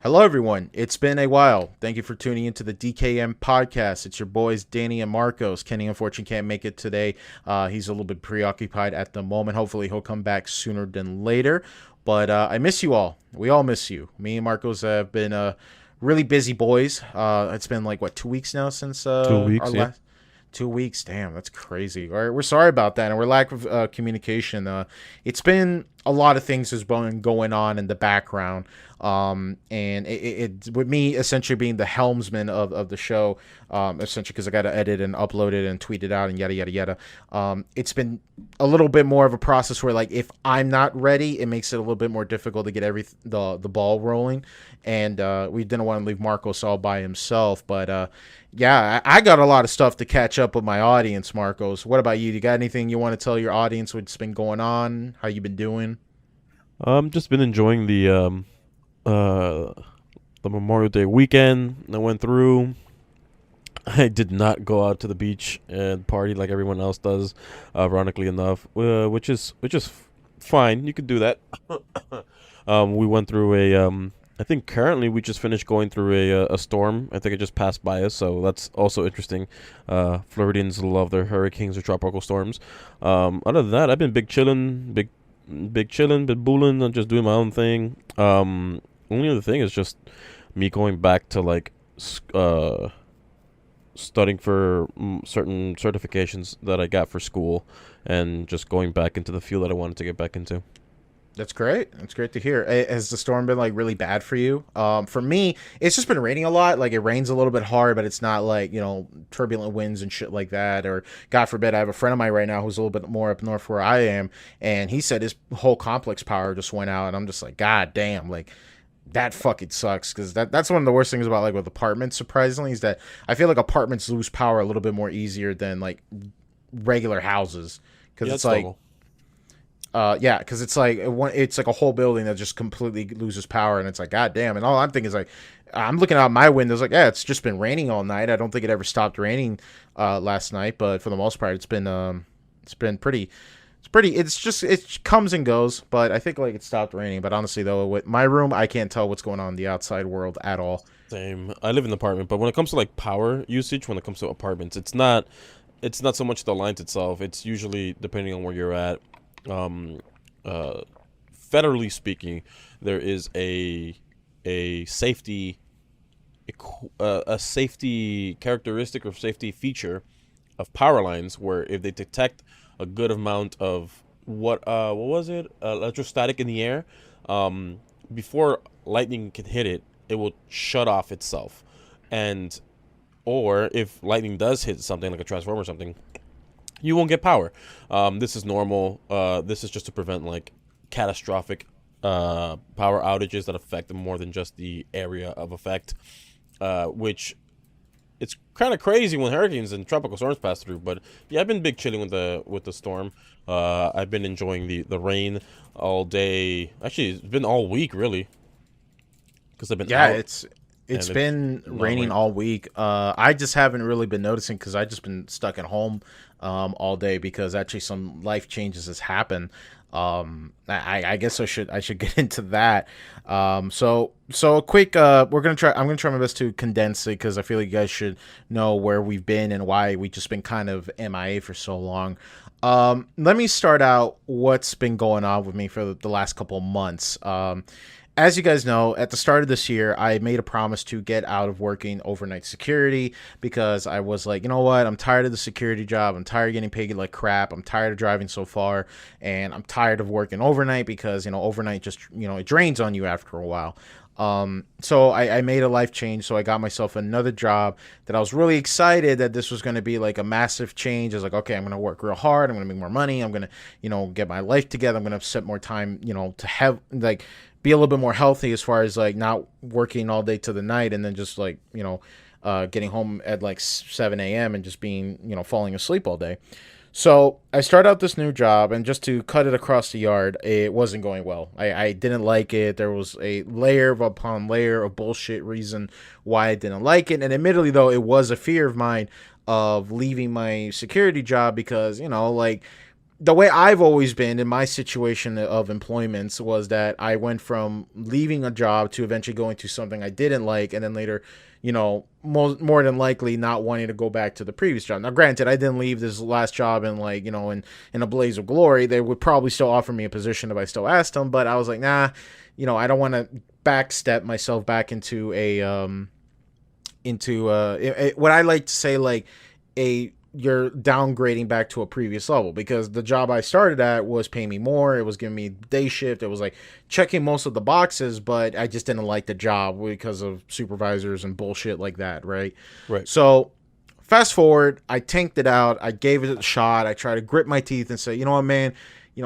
Hello, everyone. It's been a while. Thank you for tuning into the DKM podcast. It's your boys, Danny and Marcos. Kenny, unfortunately, can't make it today. He's a little bit preoccupied at the moment. Hopefully, he'll come back sooner than later. But I miss you all. We all miss you. Me and Marcos have been really busy boys. It's been like, what, 2 weeks now since two our weeks, yeah. last. 2 weeks, damn, that's crazy. All right, we're sorry about that, and we're lack of communication. It's been a lot of things has been going on in the background, and it with me essentially being the helmsman of the show, essentially because I got to edit and upload it and tweet it out and yada yada yada. It's been a little bit more of a process where like if I'm not ready, it makes it a little bit more difficult to get the ball rolling, and we didn't want to leave Marcos all by himself, but. Yeah, I got a lot of stuff to catch up with my audience, Marcos. What about you? You got anything you want to tell your audience what's been going on? How you been doing? Just been enjoying uh the Memorial Day weekend that went through. I did not go out to the beach and party like everyone else does, ironically enough, which is fine. You could do that. We went through I think currently we just finished going through a storm. I think it just passed by us, so that's also interesting. Floridians love their hurricanes or tropical storms. Other than that, I've been big chilling, been booling, and just doing my own thing. Only other thing is just me going back to like studying for certain certifications that I got for school, and just going back into the field that I wanted to get back into. That's great. That's great to hear. Has the storm been like really bad for you? For me, it's just been raining a lot. Like it rains a little bit hard, but it's not like turbulent winds and shit like that. Or God forbid, I have a friend of mine right now who's a little bit more up north where I am, and he said his whole complex power just went out, and I'm just like, God damn, like that fucking sucks because that's one of the worst things about like with apartments. Surprisingly, is that I feel like apartments lose power a little bit more easier than like regular houses because Yeah, it's it's like normal. yeah, because it's like a whole building that just completely loses power, and it's like, god damn. And all I'm thinking is like, I'm looking out my windows, like, yeah, it's just been raining all night. I don't think it ever stopped raining last night, but for the most part, it's been pretty. It's pretty. It's just it comes and goes, but I think like it stopped raining. But honestly, though, with my room, I can't tell what's going on in the outside world at all. Same. I live in an apartment, but when it comes to like power usage, when it comes to apartments, it's not so much the lines itself. It's usually depending on where you're at. Um, uh, Federally speaking, there is a safety a safety characteristic or safety feature of power lines where if they detect a good amount of what was it electrostatic in the air, um, before lightning can hit it, it will shut off itself, and or if lightning does hit something like a transformer or something, you won't get power. This is normal. This is just to prevent like catastrophic power outages that affect more than just the area of effect. Which it's kind of crazy when hurricanes and tropical storms pass through. But yeah, I've been big chilling with the storm. I've been enjoying the rain all day. Actually, it's been all week really because I've been Yeah, out it's and it's been not raining rain. all week. I just haven't really been noticing because I just been stuck at home all day because actually some life changes has happened. I guess I should get into that. So a quick I'm gonna try my best to condense it because I feel like you guys should know where we've been and why we just been kind of MIA for so long. Let me start out what's been going on with me for the last couple of months. As you guys know, at the start of this year, I made a promise to get out of working overnight security because I was like, you know what? I'm tired of the security job. I'm tired of getting paid like crap. I'm tired of driving so far. And I'm tired of working overnight because, overnight just, it drains on you after a while. So I made a life change. So I got myself another job that I was really excited that this was going to be like a massive change. I was like, okay, I'm going to work real hard. I'm going to make more money. I'm going to, get my life together. I'm going to set more time, to have like be a little bit more healthy as far as like not working all day to the night and then just like, getting home at like 7 a.m. and just being, falling asleep all day. So I started out this new job, and just to cut it across the yard, it wasn't going well. I didn't like it. There was a layer upon layer of bullshit reason why I didn't like it. And admittedly, though, it was a fear of mine of leaving my security job because, like, the way I've always been in my situation of employments was that I went from leaving a job to eventually going to something I didn't like, and then later, more than likely not wanting to go back to the previous job. Now, granted, I didn't leave this last job in in a blaze of glory. They would probably still offer me a position if I still asked them, but I was like, nah, I don't want to backstep myself back into what I like to say, like you're downgrading back to a previous level, because the job I started at was paying me more. It was giving me day shift. It was like checking most of the boxes, but I just didn't like the job because of supervisors and bullshit like that. Right. Right. So fast forward, I tanked it out. I gave it a shot. I tried to grit my teeth and say, you know what, man,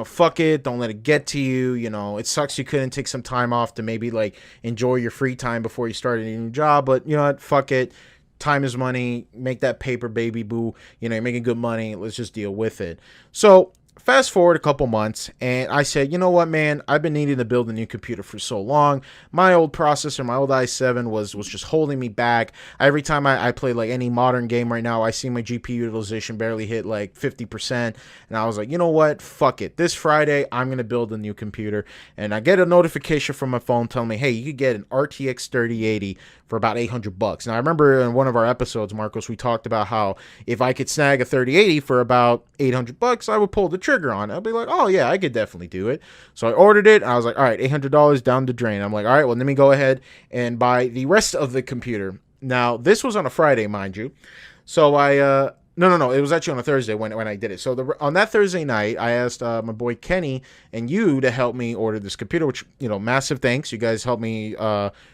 fuck it. Don't let it get to you. It sucks you couldn't take some time off to maybe like enjoy your free time before you started a new job, but you know what, fuck it. Time is money. Make that paper, baby boo. You're making good money. Let's just deal with it. So fast forward a couple months, and I said, you know what, man? I've been needing to build a new computer for so long. My old processor, my old i7 was just holding me back. Every time I play like any modern game right now, I see my GPU utilization barely hit like 50%. And I was like, you know what? Fuck it. This Friday, I'm going to build a new computer. And I get a notification from my phone telling me, hey, you could get an RTX 3080 for about $800. Now, I remember in one of our episodes, Marcos, we talked about how if I could snag a 3080 for about $800, I would pull the trigger on it. I'd be like, oh yeah, I could definitely do it. So I ordered it. And I was like, all right, $800 down the drain. I'm like, all right, well, let me go ahead and buy the rest of the computer. Now, this was on a Friday, mind you. So No. It was actually on a Thursday when I did it. So on that Thursday night, I asked my boy Kenny and you to help me order this computer, which, massive thanks. You guys helped me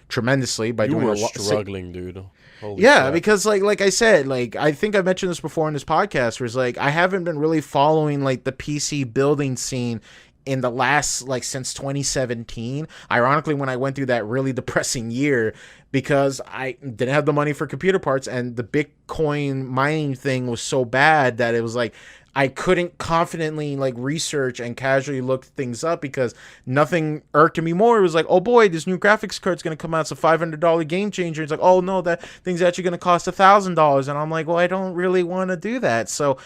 tremendously by doing a lot. You were struggling, dude. Holy yeah, crap. because like I said, like I think I mentioned this before in this podcast, where it's like I haven't been really following like the PC building scene in the last, like, since 2017, ironically, when I went through that really depressing year, because I didn't have the money for computer parts, and the Bitcoin mining thing was so bad that it was like I couldn't confidently like research and casually look things up, because nothing irked me more. It was like, oh boy, this new graphics card's gonna come out. It's a $500 game changer. It's like, oh no, that thing's actually gonna cost $1,000, and I'm like, well, I don't really want to do that. So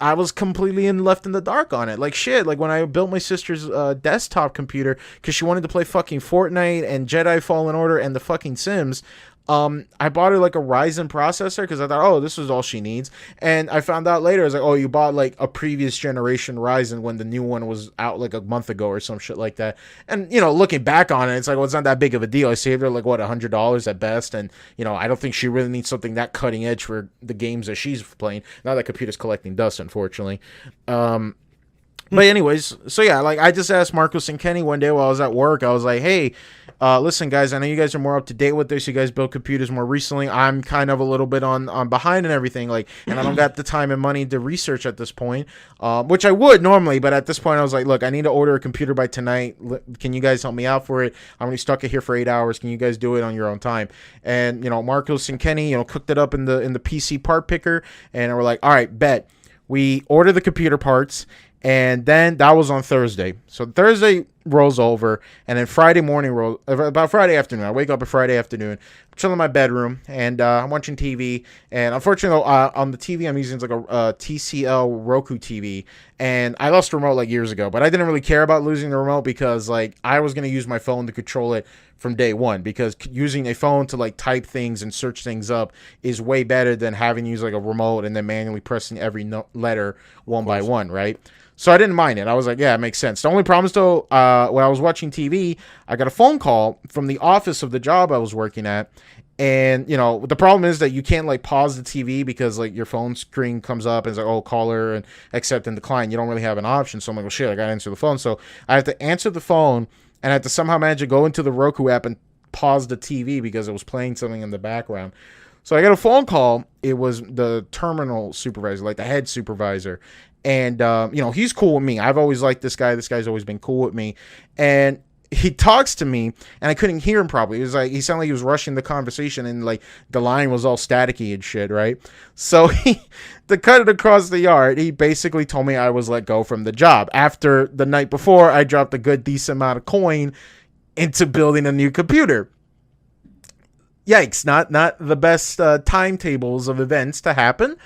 I was completely left in the dark on it. Like shit, like when I built my sister's desktop computer because she wanted to play fucking Fortnite and Jedi Fallen Order and the fucking Sims, I bought her like a Ryzen processor because I thought, oh, this is all she needs. And I found out later, I was like, oh, you bought like a previous generation Ryzen when the new one was out like a month ago or some shit like that. And, looking back on it, it's like, well, it's not that big of a deal. I saved her like, what, $100 at best. And, I don't think she really needs something that cutting edge for the games that she's playing. Now that computer's collecting dust, unfortunately. But anyways, so yeah, like I just asked Marcos and Kenny one day while I was at work. I was like, hey, listen, guys, I know you guys are more up to date with this. You guys built computers more recently. I'm kind of a little bit on behind and everything, like, and I don't got the time and money to research at this point, which I would normally, but at this point I was like, look, I need to order a computer by tonight. Can you guys help me out for it? I'm only stuck here for 8 hours. Can you guys do it on your own time? And Marcos and Kenny, cooked it up in the PC part picker, and we're like, all right, bet. We order the computer parts. And then that was on Thursday. So Thursday rolls over, and then Friday morning about Friday afternoon. I wake up on Friday afternoon, I'm chilling in my bedroom, and I'm watching TV. And unfortunately, on the TV I'm using like a TCL Roku TV, and I lost the remote like years ago. But I didn't really care about losing the remote because like I was gonna use my phone to control it from day one, because using a phone to like type things and search things up is way better than having to use like a remote and then manually pressing every letter one by one, right? So I didn't mind it. I was like, yeah, it makes sense. The only problem is, though, when I was watching TV, I got a phone call from the office of the job I was working at. And, the problem is that you can't, like, pause the TV because, like, your phone screen comes up and it's like, oh, caller and accept and decline. You don't really have an option. So I'm like, well, shit, I got to answer the phone. So I have to answer the phone, and I have to somehow manage to go into the Roku app and pause the TV because it was playing something in the background. So I got a phone call. It was the terminal supervisor, like the head supervisor. And, he's cool with me. I've always liked this guy. This guy's always been cool with me. And he talks to me, and I couldn't hear him properly. It was like, he sounded like he was rushing the conversation, and, like, the line was all staticky and shit, right? So, to cut it across the yard, he basically told me I was let go from the job. After the night before, I dropped a good, decent amount of coin into building a new computer. Yikes, not the best timetables of events to happen.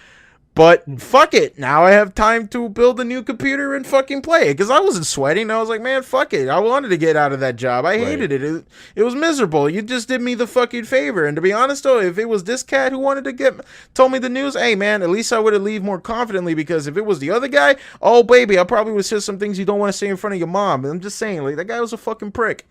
But fuck it. Now I have time to build a new computer and fucking play it. Because I wasn't sweating. I was like, man, fuck it. I wanted to get out of that job. I hated it. It was miserable. You just did me the fucking favor. And to be honest, though, if it was this cat who wanted to told me the news, hey, man, at least I would have leave more confidently. Because if it was the other guy, oh, baby, I probably would say some things you don't want to say in front of your mom. I'm just saying, like, that guy was a fucking prick.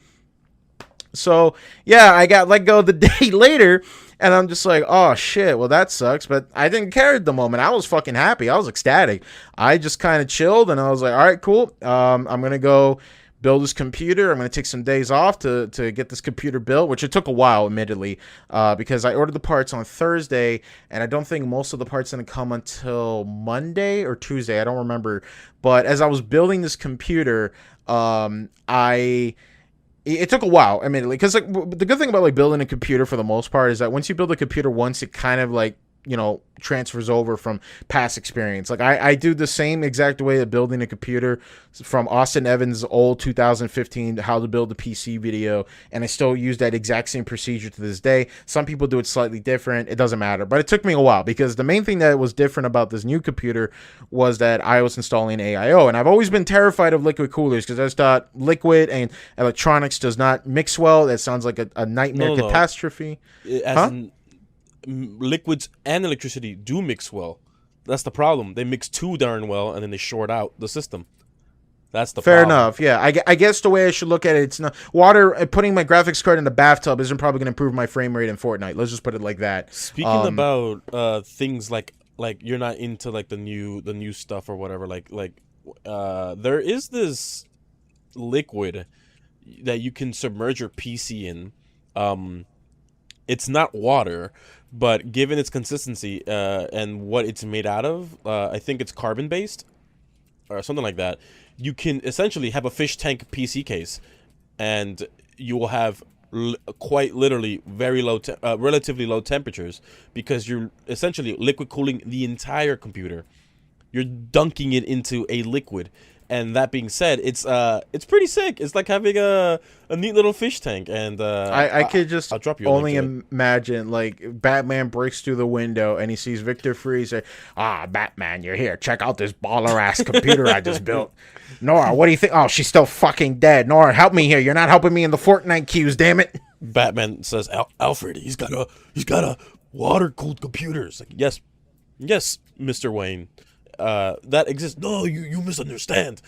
So, yeah, I got let go the day later. And I'm just like, oh, shit, well, that sucks. But I didn't care at the moment. I was fucking happy. I was ecstatic. I just kind of chilled, and I was like, all right, cool. I'm going to go build this computer. I'm going to take some days off to get this computer built, which it took a while, admittedly, because I ordered the parts on Thursday, and I don't think most of the parts going to come until Monday or Tuesday. I don't remember. But as I was building this computer, it took a while, admittedly, because like the good thing about like building a computer for the most part is that once you build a computer once, it kind of like, you know, transfers over from past experience. Like I do the same exact way of building a computer from Austin Evans' old 2015 How to Build a PC video, and I still use that exact same procedure to this day. Some people do it slightly different. It doesn't matter, but it took me a while because the main thing that was different about this new computer was that I was installing AIO, and I've always been terrified of liquid coolers because I just thought liquid and electronics does not mix well. That sounds like a nightmare catastrophe. Liquids and electricity do mix well. That's the problem. They mix too darn well, and then they short out the system. That's the Fair problem. enough. Yeah, I guess the way I should look at it, it's not water. Putting my graphics card in the bathtub isn't probably going to improve my frame rate in Fortnite. Let's just put it like that. Speaking about things like you're not into like the new stuff or whatever. There is this liquid that you can submerge your PC in. It's not water, but given its consistency and what it's made out of, I think it's carbon-based or something like that. You can essentially have a fish tank PC case, and you will have quite literally very low, relatively low temperatures because you're essentially liquid cooling the entire computer. You're dunking it into a liquid. And that being said, it's pretty sick. It's like having a neat little fish tank. And I could just I'll drop you only imagine like Batman breaks through the window and he sees Victor Freeze say, Batman, you're here. Check out this baller ass computer I just built. Nora, what do you think? Oh, she's still fucking dead. Nora, help me here. You're not helping me in the Fortnite queues, damn it. Batman says, Alfred, he's got a water cooled computer. It's like, yes, Mr. Wayne. That exists. No, you misunderstand.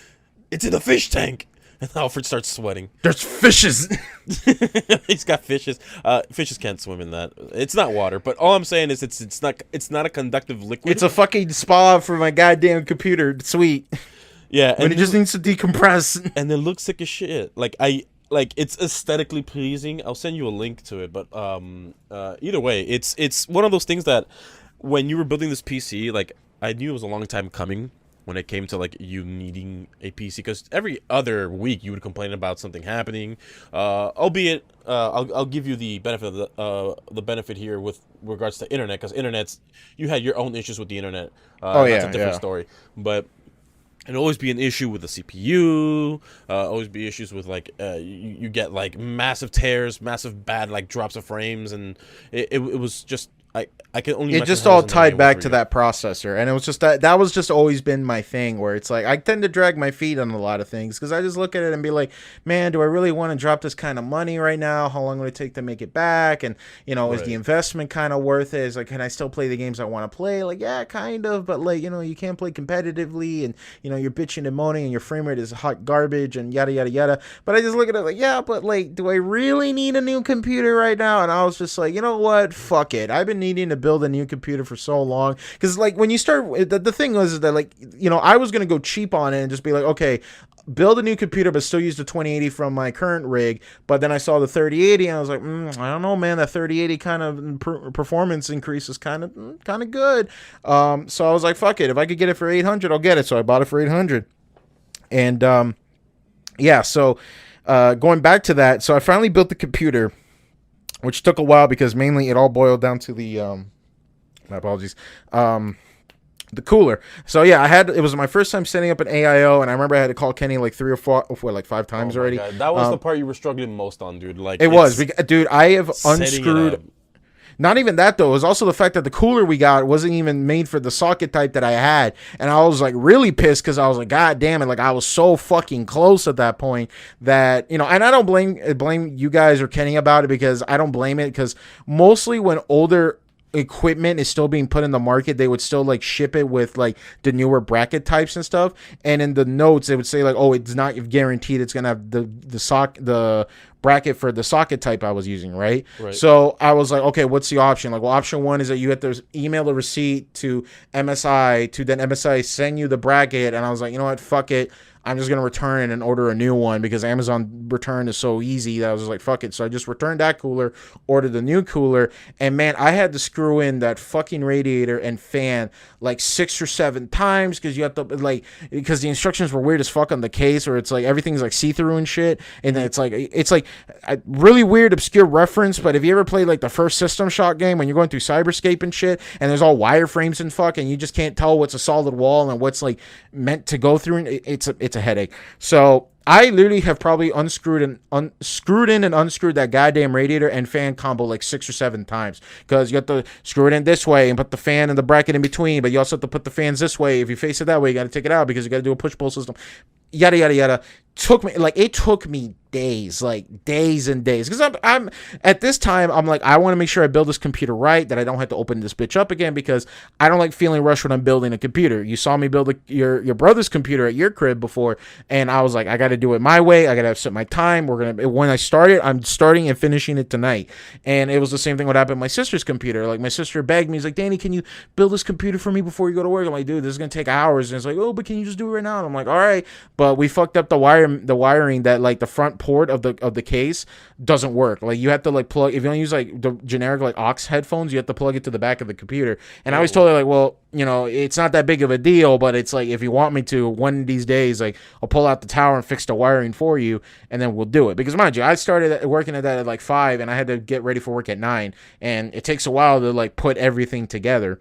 It's in a fish tank. And Alfred starts sweating. There's fishes. He's got fishes. Fishes can't swim in that. It's not water, but all I'm saying is it's not a conductive liquid. It's a fucking spa for my goddamn computer. It's sweet. Yeah, and it just needs to decompress. And it looks sick as shit. Like it's aesthetically pleasing. I'll send you a link to it, but either way, it's one of those things that when you were building this PC, like I knew it was a long time coming when it came to like you needing a PC, because every other week you would complain about something happening. Albeit, I'll give you the benefit of the benefit here with regards to internet, because internet's you had your own issues with the internet. That's a different story, but it'll always be an issue with the CPU. Always be issues with like you get like massive tears, massive bad like drops of frames, and it was just. I can only. It just all tied back to that processor, and it was just that was just always been my thing. Where it's like I tend to drag my feet on a lot of things because I just look at it and be like, man, do I really want to drop this kind of money right now? How long will it take to make it back? And is the investment kind of worth it? Is like, can I still play the games I want to play? Like, yeah, kind of, but like you can't play competitively, and you're bitching and moaning, and your frame rate is hot garbage, and yada yada yada. But I just look at it like, yeah, but like, do I really need a new computer right now? And I was just like, you know what? Fuck it. I've been needing to build a new computer for so long, because like when you start, the thing was that like I was gonna go cheap on it and just be like, okay, build a new computer but still use the 2080 from my current rig. But then I saw the 3080 and I was like, I don't know, man, that 3080 kind of performance increase is kind of good. So I was like, fuck it, if I could get it for 800, I'll get it. So I bought it for 800. And so going back to that, so I finally built the computer, which took a while because mainly it all boiled down to the my apologies, the cooler. So yeah, it was my first time setting up an AIO, and I remember I had to call Kenny like 5 times already. God. That was the part you were struggling most on, dude. Like it was, dude. I have unscrewed. not even that though. It was also the fact that the cooler we got wasn't even made for the socket type that I had, and I was like really pissed because I was like, God damn it! Like I was so fucking close at that point that, you know, and I don't blame you guys or Kenny about it, because I don't blame it, because mostly when older equipment is still being put in the market, they would still like ship it with like the newer bracket types and stuff, and in the notes they would say like, oh, it's not guaranteed it's gonna have the bracket for the socket type I was using, right? So I was like, okay, what's the option? Like, well, option one is that you have to email a receipt to MSI, to then MSI send you the bracket, and I was like, you know what, fuck it, I'm just going to return it and order a new one, because Amazon return is so easy that I was just like, fuck it. So I just returned that cooler, ordered the new cooler, and man, I had to screw in that fucking radiator and fan like 6 or 7 times, because you have to, like, because the instructions were weird as fuck on the case, or it's like everything's like see-through and shit, and then it's like a really weird, obscure reference, but if you ever played like the first System Shock game when you're going through Cyberscape and shit, and there's all wireframes and fuck, and you just can't tell what's a solid wall and what's like meant to go through, and it's a headache. So I literally have probably screwed in and unscrewed that goddamn radiator and fan combo like 6 or 7 times, because you have to screw it in this way and put the fan and the bracket in between, but you also have to put the fans this way. If you face it that way, you got to take it out because you got to do a push-pull system. Yada yada yada. It took me days and days, because I'm at this time I'm like, I want to make sure I build this computer right, that I don't have to open this bitch up again, because I don't like feeling rushed when I'm building a computer. You saw me build your brother's computer at your crib before, and I was like, I got to do it my way. I got to set my time. When I started, I'm starting and finishing it tonight. And it was the same thing what happened with my sister's computer. Like, my sister begged me, he's like, Danny, can you build this computer for me before you go to work? I'm like, dude, this is gonna take hours. And it's like, oh, but can you just do it right now? And I'm like, all right. But we fucked up the wiring, that like the front port of the case doesn't work. Like, you have to like plug, if you don't use like the generic like aux headphones, you have to plug it to the back of the computer. And I was told her like, well, you know, it's not that big of a deal, but it's like, if you want me to, one of these days, like, I'll pull out the tower and fix the wiring for you, and then we'll do it. Because mind you, I started working at that at like 5, and I had to get ready for work at 9, and it takes a while to like put everything together.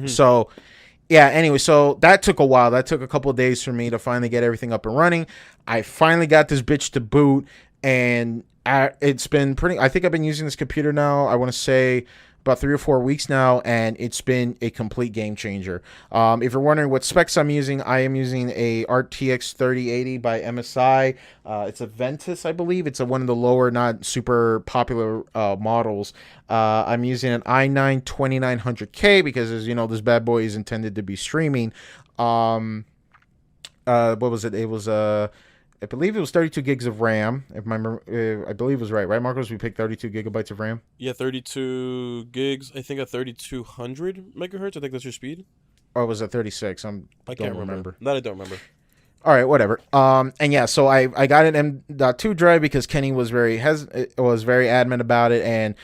So yeah, anyway, so that took a while. That took a couple of days for me to finally get everything up and running. I finally got this bitch to boot, and it's been pretty, I think I've been using this computer now, I want to say about 3 or 4 weeks now, and it's been a complete game changer. If you're wondering what specs I'm using, I am using a RTX 3080 by MSI. It's a Ventus, I believe. It's one of the lower, not super popular models. I'm using an i9 2900K because, as you know, this bad boy is intended to be streaming. What was it? It was I believe it was 32 gigs of RAM. I believe it was right, Marcos? We picked 32 gigabytes of RAM. Yeah, 32 gigs. I think at 3200 megahertz. I think that's your speed. Or was it 36? I can't remember. That I don't remember. All right, whatever. And yeah, so I got an M.2 drive because Kenny was very adamant about it, and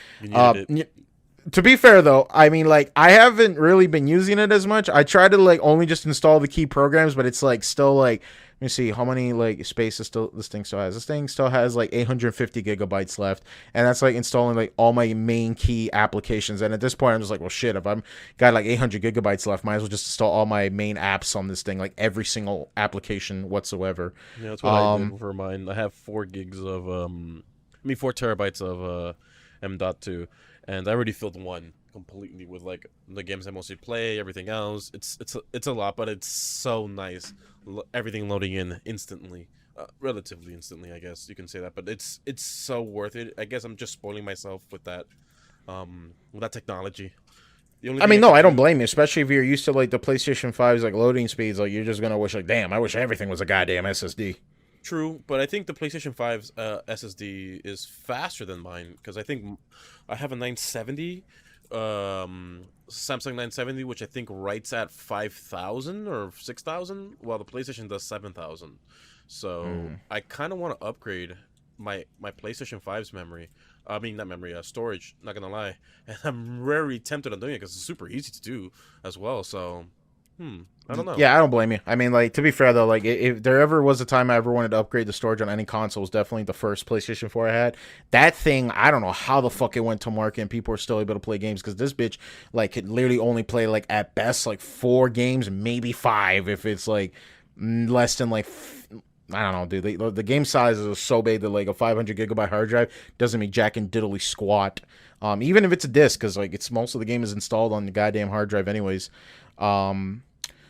to be fair though, I mean, like, I haven't really been using it as much. I try to like only just install the key programs, but it's like still like, let me see how many like space this thing still has. This thing still has like 850 gigabytes left, and that's like installing like all my main key applications. And at this point, I'm just like, well, shit, if I'm got like 800 gigabytes left, might as well just install all my main apps on this thing, like every single application whatsoever. Yeah, that's what I did for mine. I have 4 terabytes of M.2, and I already filled one completely with like the games I mostly play, everything else. It's a lot, but it's so nice. Everything loading in instantly, relatively instantly, I guess you can say that. But it's so worth it. I guess I'm just spoiling myself with that technology. I mean, no, I don't blame you, especially if you're used to like the PlayStation 5's like loading speeds. Like, you're just gonna wish like, damn, I wish everything was a goddamn SSD. True, but I think the PlayStation 5's SSD is faster than mine, because I think I have a 970, Samsung 970, which I think writes at 5,000 or 6,000, while the PlayStation does 7,000. So I kind of want to upgrade my PlayStation 5's memory. I mean, not memory, storage, not gonna lie. And I'm very tempted on doing it because it's super easy to do as well, so... I don't know. Yeah, I don't blame you. I mean, like, to be fair though, like, if there ever was a time I ever wanted to upgrade the storage on any console, it was definitely the first PlayStation 4 I had. That thing, I don't know how the fuck it went to market and people are still able to play games, because this bitch like could literally only play like at best like 4 games, maybe 5 if it's like less than like I don't know, dude. The game size is so big that like a 500 gigabyte hard drive doesn't mean jack and diddly squat. Even if it's a disc, because like it's most of the game is installed on the goddamn hard drive, anyways. Um,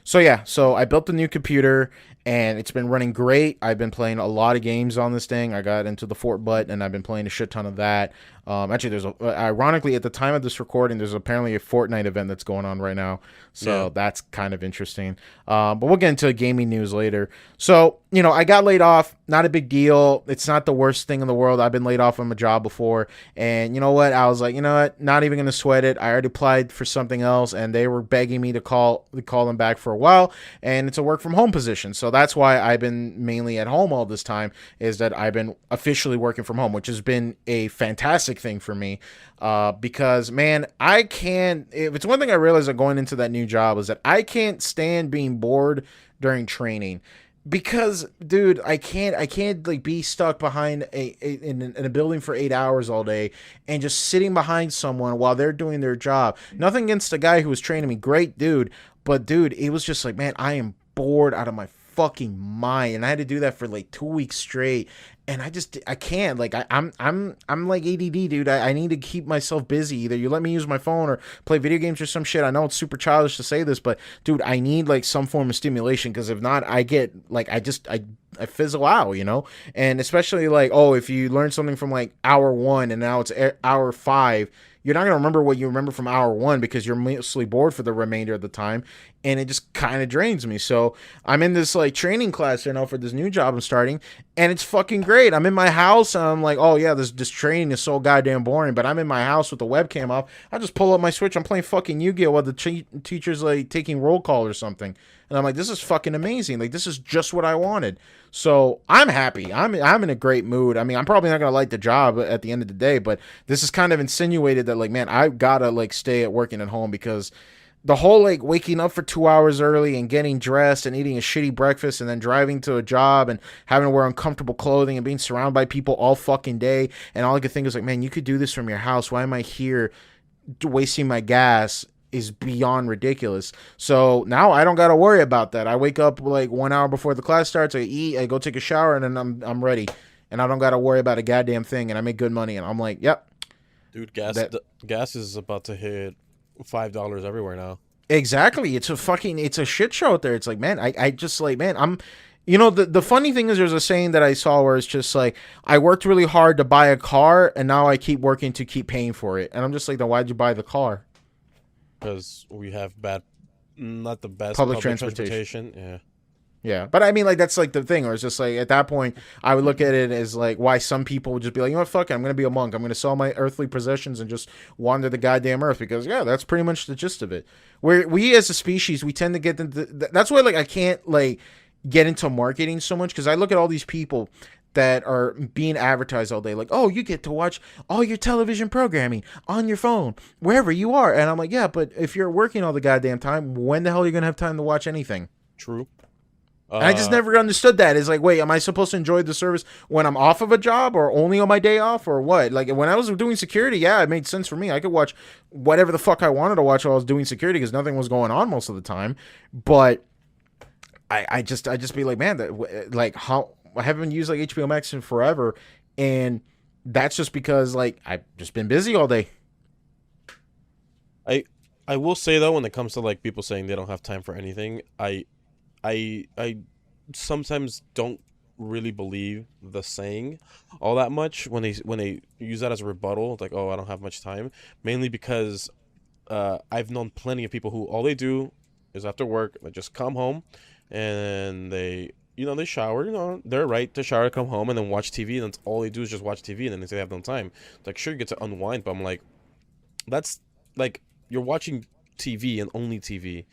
so yeah, so I built a new computer and it's been running great. I've been playing a lot of games on this thing. I got into the Fort Butt and I've been playing a shit ton of that. Actually, ironically, at the time of this recording, there's apparently a Fortnite event that's going on right now. So that's kind of interesting. But we'll get into gaming news later. So, I got laid off. Not a big deal. It's not the worst thing in the world. I've been laid off from a job before. And you know what? I was like, you know what? Not even going to sweat it. I already applied for something else and they were begging me to call them back for a while. And it's a work from home position. So that's why I've been mainly at home all this time, is that I've been officially working from home, which has been a fantastic thing for me. Because man, if it's one thing I realized going into that new job is that I can't stand being bored during training. Because, dude, I can't like be stuck behind in a building for 8 hours all day and just sitting behind someone while they're doing their job. Nothing against the guy who was training me, great dude, but dude, it was just like, man, I am bored out of my fucking mind, and I had to do that for like 2 weeks straight, and I can't, like, I'm like ADD, dude. I need to keep myself busy. Either you let me use my phone or play video games or some shit. I know it's super childish to say this, but dude, I need like some form of stimulation, because if not, I get like I fizzle out, and especially like, oh, if you learn something from like hour 1 and now it's hour 5, you're not going to remember what you remember from hour 1 because you're mostly bored for the remainder of the time, and it just kind of drains me. So I'm in this like training class for this new job I'm starting, and it's fucking great. I'm in my house and I'm like, oh yeah, this training is so goddamn boring, but I'm in my house with the webcam off. I just pull up my Switch, I'm playing fucking Yu-Gi-Oh! While the teacher's like taking roll call or something. And I'm like, this is fucking amazing. Like, this is just what I wanted. So I'm happy. I'm in a great mood. I mean, I'm probably not going to like the job at the end of the day, but this is kind of insinuated that, like, man, I got to, like, stay at working at home, because the whole, like, waking up for 2 hours early and getting dressed and eating a shitty breakfast and then driving to a job and having to wear uncomfortable clothing and being surrounded by people all fucking day. And all I could think was like, man, you could do this from your house. Why am I here wasting my gas? Is beyond ridiculous. So now I don't got to worry about that. I wake up like 1 hour before the class starts. I eat, I go take a shower, and then I'm ready. And I don't got to worry about a goddamn thing. And I make good money. And I'm like, yep. Dude, gas is about to hit $5 everywhere now. Exactly. It's a shit show out there. It's like, man, I just like, man, the funny thing is, there's a saying that I saw where it's just like, I worked really hard to buy a car and now I keep working to keep paying for it. And I'm just like, then why'd you buy the car? Because we have not the best public transportation. Yeah. But I mean, like, that's like the thing, or it's just like, at that point, I would look at it as like, why some people would just be like, you know what, fuck it, I'm gonna be a monk. I'm gonna sell my earthly possessions and just wander the goddamn earth, because yeah, that's pretty much the gist of it. Where we as a species, we tend to get into that's why, like, I can't like get into marketing so much, because I look at all these people that are being advertised all day, like, oh, you get to watch all your television programming on your phone wherever you are, and I'm like, yeah, but if you're working all the goddamn time, when the hell are you gonna have time to watch anything? True. And I just never understood that. It's like, wait, am I supposed to enjoy the service when I'm off of a job, or only on my day off, or what? Like, when I was doing security, yeah, it made sense for me. I could watch whatever the fuck I wanted to watch while I was doing security, because nothing was going on most of the time. But I just be like, man, like, how I haven't used like HBO Max in forever, and that's just because like I've just been busy all day. I will say though, when it comes to like people saying they don't have time for anything, I sometimes don't really believe the saying all that much when they use that as a rebuttal, like, oh, I don't have much time, mainly because I've known plenty of people who all they do is after work they just come home and they shower, they're right to shower, come home, and then watch TV, and that's all they do is just watch TV, and then they say they have no time. It's like, sure, you get to unwind, but I'm like, that's like, you're watching TV and only TV,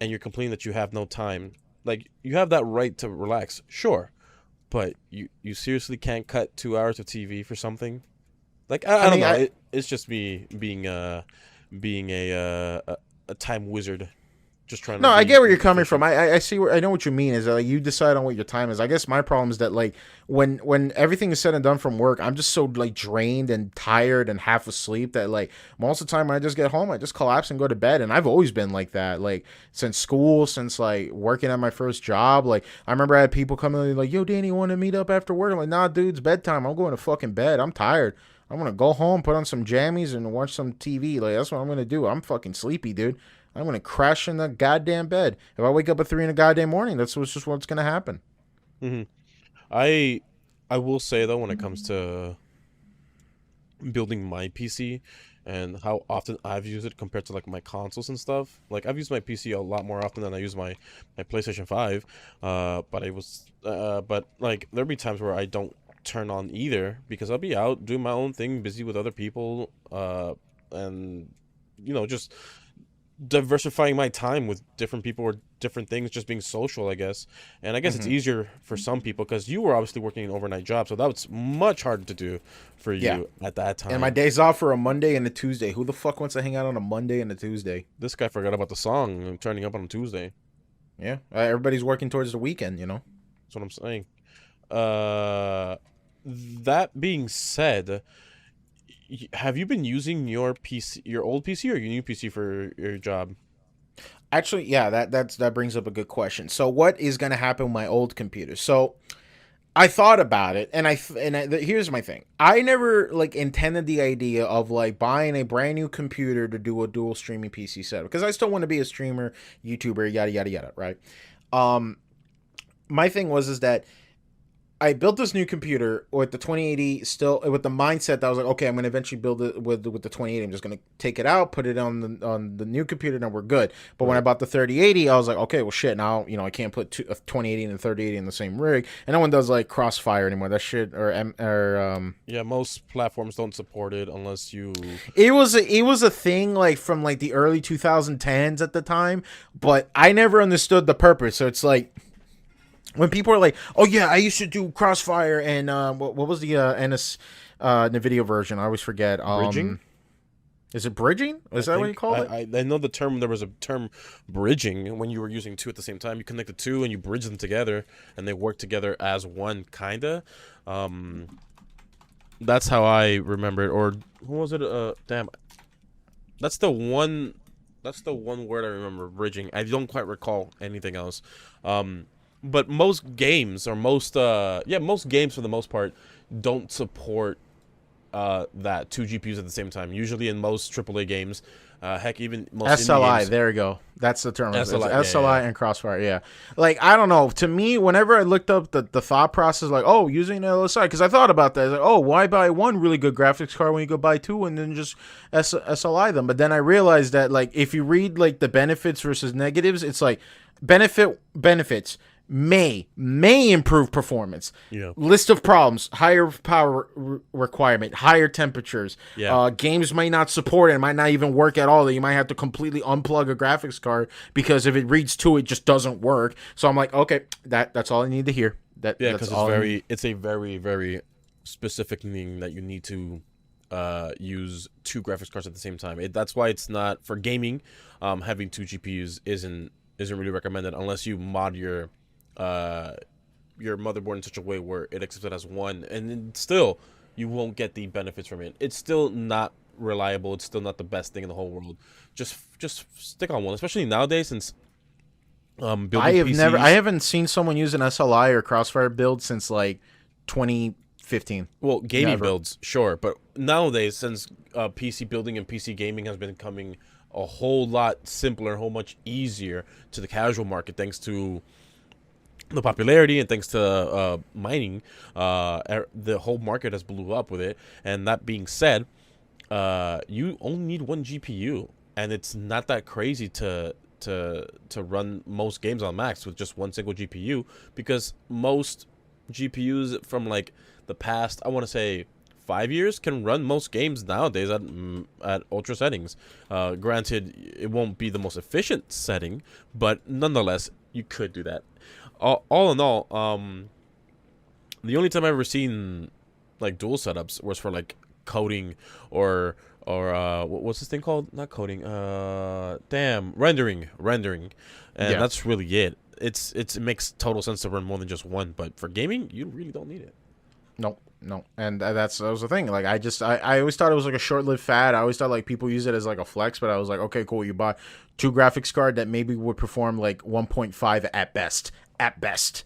and you're complaining that you have no time. Like, you have that right to relax, sure, but you seriously can't cut 2 hours of TV for something? Like, I don't know. It's just me being a time wizard. just trying to No, I get where be you're coming from. efficient. I see where I know what you mean. Is that like you decide on what your time is. I guess my problem is that like when everything is said and done from work, I'm just so like drained and tired and half asleep that like most of the time when I just get home, I just collapse and go to bed. And I've always been like that. Like since school, since like working at my first job. Like I remember I had people coming in like, "Yo, Danny, you want to meet up after work?" I'm like, "Nah, dude, it's bedtime. I'm going to fucking bed. I'm tired. I'm gonna go home, put on some jammies, and watch some TV. Like that's what I'm gonna do. I'm fucking sleepy, dude. I'm gonna crash in the goddamn bed. If I wake up at 3 in the goddamn morning, that's what's just what's gonna happen." Hmm. I I will say though, when it comes to building my PC and how often I've used it compared to like my consoles and stuff. Like I've used my PC a lot more often than I use my PlayStation 5. But like there'll be times where I don't turn on either because I'll be out doing my own thing, busy with other people, and just diversifying my time with different people or different things, just being social, I guess. And I guess it's Hmm. easier for some people because you were obviously working an overnight job, so that was much harder to do for Yeah. you at that And my time. days off are a Monday and a Tuesday. Who the fuck wants to hang out on a Monday and a Tuesday? This guy forgot about the song and turning up on Tuesday. Yeah, everybody's working towards the weekend, you know. That's what I'm saying. Uh, that being said, have you been using your PC, your old PC, or your new PC for your job? Actually, yeah, that brings up a good question. So, what is gonna happen with my old computer? So, I thought about it, and here's my thing. I never like intended the idea of like buying a brand new computer to do a dual streaming PC setup because I still want to be a streamer, YouTuber, yada yada yada, right? Um, my thing was is that I built this new computer with the 2080 still with the mindset that I was like, okay, I'm gonna eventually build it with the 2080. I'm just gonna take it out, put it on the new computer, and we're good. But when I Right. bought the 3080, I was like, okay, well, shit. Now I can't put a 2080 and a 3080 in the same rig, and no one does like Crossfire anymore. That shit or. Yeah, most platforms don't support it unless you. It was a thing like from like the early 2010s at the time, but I never understood the purpose. So it's like when people are like, "Oh yeah, I used to do Crossfire and what was the NS Nvidia version? I always forget. Bridging. Is it bridging? I Is that what you think called it? I know the term. There was a term bridging when you were using two at the same time. You connect the two and you bridge them together, and they work together as one, kinda. Um, that's how I remember it. Or who was it? Damn, that's the one. That's the one word I remember. Bridging. I don't quite recall anything else. Um, but most games, or most games for the most part, don't support that two GPUs at the same time. Usually in most AAA games, heck, even most indie SLI. games. There we go. That's the term. It's SLI, yeah, yeah, SLI and Crossfire. Yeah. Like I don't know. To me, whenever I looked up the thought process, like oh, using LSI, because I thought about that. I was like, oh, why buy one really good graphics card when you could buy two and then just SLI them? But then I realized that like if you read like the benefits versus negatives, it's like benefits may improve performance. yeah, List of problems: higher power requirement, higher temperatures. yeah, Games might not support it. It might not even work at all. That you might have to completely unplug a graphics card because if it reads two, it just doesn't work. So I'm like, okay, that's all I need to hear. yeah. That's Because all. it's a very, very specific thing that you need to use two graphics cards at the same time. That's why it's not for gaming. Having two GPUs isn't really recommended unless you mod uh your motherboard in such a way where it accepts it as one, and then still you won't get the benefits from it. It's still not reliable. It's still not the best thing in the whole world. Just stick on one, especially nowadays since building I PCs. haven't seen someone use an SLI or Crossfire build since like 2015. Well, gaming Never. builds, sure, but nowadays since PC building and PC gaming has been becoming a whole lot simpler, a whole much easier to the casual market, thanks to the popularity and thanks to mining, the whole market has blew up with it. And that being said, you only need one GPU, and it's not that crazy to run most games on max with just one single GPU, because most GPUs from like the past, I want to say 5 years, can run most games nowadays at ultra settings. Granted, it won't be the most efficient setting, but nonetheless, you could do that. All in all, the only time I've ever seen like dual setups was for like coding or or what's this thing called? Not coding. Damn, rendering, and Yeah. that's really it. It makes total sense to run more than just one, but for gaming, you really don't need it. No, no, and that was the thing. Like, I always thought it was like a short-lived fad. I always thought like people use it as like a flex, but I was like, okay, cool. You buy two graphics card that maybe would perform like 1.5 at best,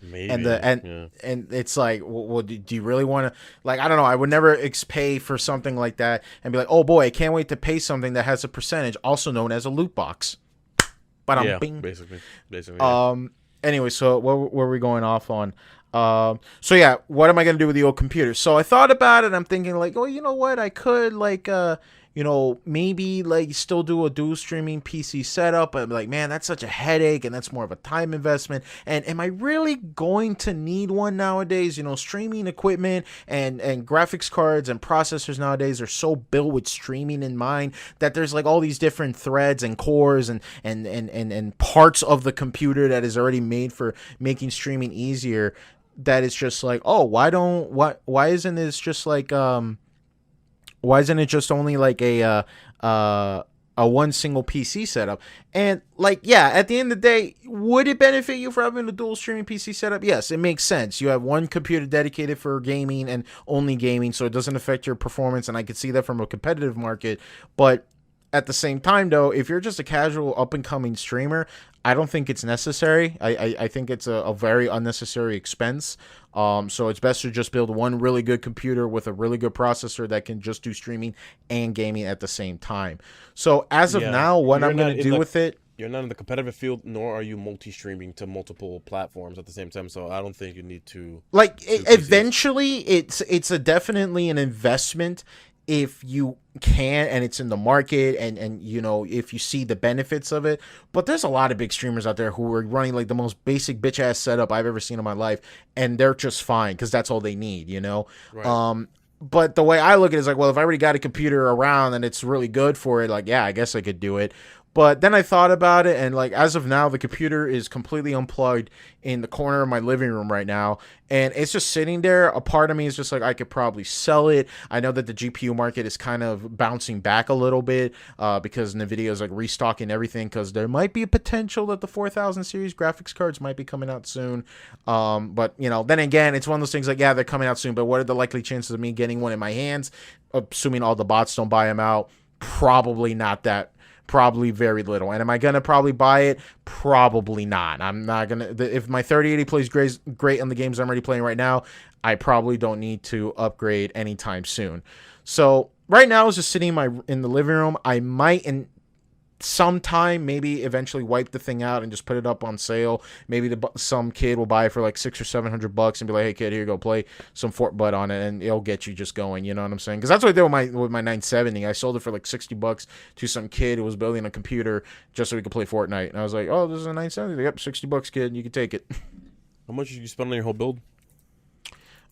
Maybe, and yeah. and it's like, well, do you really want to? Like, I don't know. I would never pay for something like that and be like, oh boy, I can't wait to pay something that has a percentage, also known as a loot box. But I'm Yeah, bing. basically, yeah. Anyway, so what were we going off on? So yeah, what am I gonna do with the old computer? So I thought about it. I'm thinking like, oh, you know what? I could like, maybe like still do a dual streaming PC setup. But I'm like, man, that's such a headache, and that's more of a time investment. And am I really going to need one nowadays? Streaming equipment and graphics cards and processors nowadays are so built with streaming in mind that there's like all these different threads and cores and parts of the computer that is already made for making streaming easier. That it's just like, oh, why isn't this just like why isn't it just only like a one single PC setup? And like, yeah, at the end of the day, would it benefit you for having a dual streaming PC setup? Yes, it makes sense. You have one computer dedicated for gaming and only gaming, so it doesn't affect your performance, and I could see that from a competitive market. But at the same time, though, if you're just a casual up-and-coming streamer, I don't think it's necessary. I think it's a very unnecessary expense. So it's best to just build one really good computer with a really good processor that can just do streaming and gaming at the same time. So as of now, what I'm going to do with it... You're not in the competitive field, nor are you multi-streaming to multiple platforms at the same time. So I don't think you need to... Like, eventually, it's definitely an investment if you can, and it's in the market, and if you see the benefits of it. But there's a lot of big streamers out there who are running like the most basic bitch ass setup I've ever seen in my life, and they're just fine because that's all they need, Right. But the way I look at it is like, well, if I already got a computer around and it's really good for it, like, yeah, I guess I could do it. But then I thought about it, and like, as of now, the computer is completely unplugged in the corner of my living room right now, and it's just sitting there. A part of me is just like, I could probably sell it. I know that the GPU market is kind of bouncing back a little bit because NVIDIA is like restocking everything, because there might be a potential that the 4000 series graphics cards might be coming out soon. But then again, it's one of those things like, yeah, they're coming out soon, but what are the likely chances of me getting one in my hands, assuming all the bots don't buy them out? Probably not that. Probably very little. And am I going to probably buy it? Probably not. I'm not going to. If my 3080 plays great on the games I'm already playing right now, I probably don't need to upgrade anytime soon. So right now, it's just sitting in the living room. I might, in sometime, maybe eventually wipe the thing out and just put it up on sale. Maybe some kid will buy it for like $600 or $700 and be like, hey kid, here you go, play some Fort Butt on it, and it'll get you just going. You know what I'm saying? Because that's what I did with my 970. I sold it for like $60 to some kid who was building a computer just so we could play Fortnite. And I was like, oh, this is a 970. Yep, $60, kid, you can take it. How much did you spend on your whole build?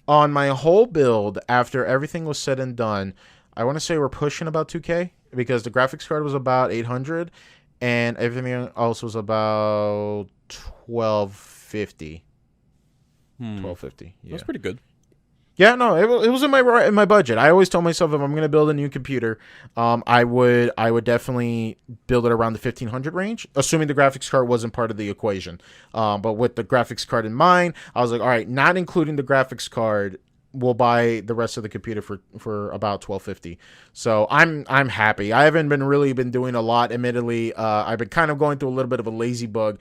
On my whole build, after everything was said and done, I want to say we're pushing about 2K, because the graphics card was about 800 and everything else was about 1250. 1250. Yeah. That's pretty good. Yeah, no, it was in my budget. I always tell myself, if I'm going to build a new computer, I would definitely build it around the 1500 range, assuming the graphics card wasn't part of the equation. But with the graphics card in mind, I was like, all right, not including the graphics card, we'll buy the rest of the computer for about 1250. So I'm happy. I haven't really been doing a lot, admittedly. I've been kind of going through a little bit of a lazy bug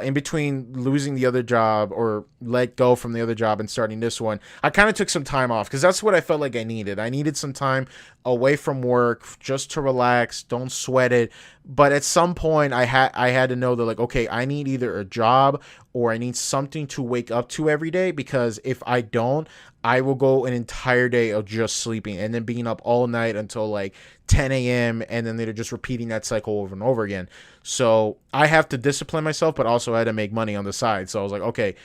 in between losing the other job, or let go from the other job, and starting this one. I kind of took some time off because that's what I felt like I needed. I needed some time away from work just to relax, don't sweat it. But at some point I had to know that, like, okay, I need either a job or I need something to wake up to every day, because if I don't, I will go an entire day of just sleeping and then being up all night until like 10 a.m. and then they're just repeating that cycle over and over again. So I have to discipline myself, but also I had to make money on the side. So I was like, okay,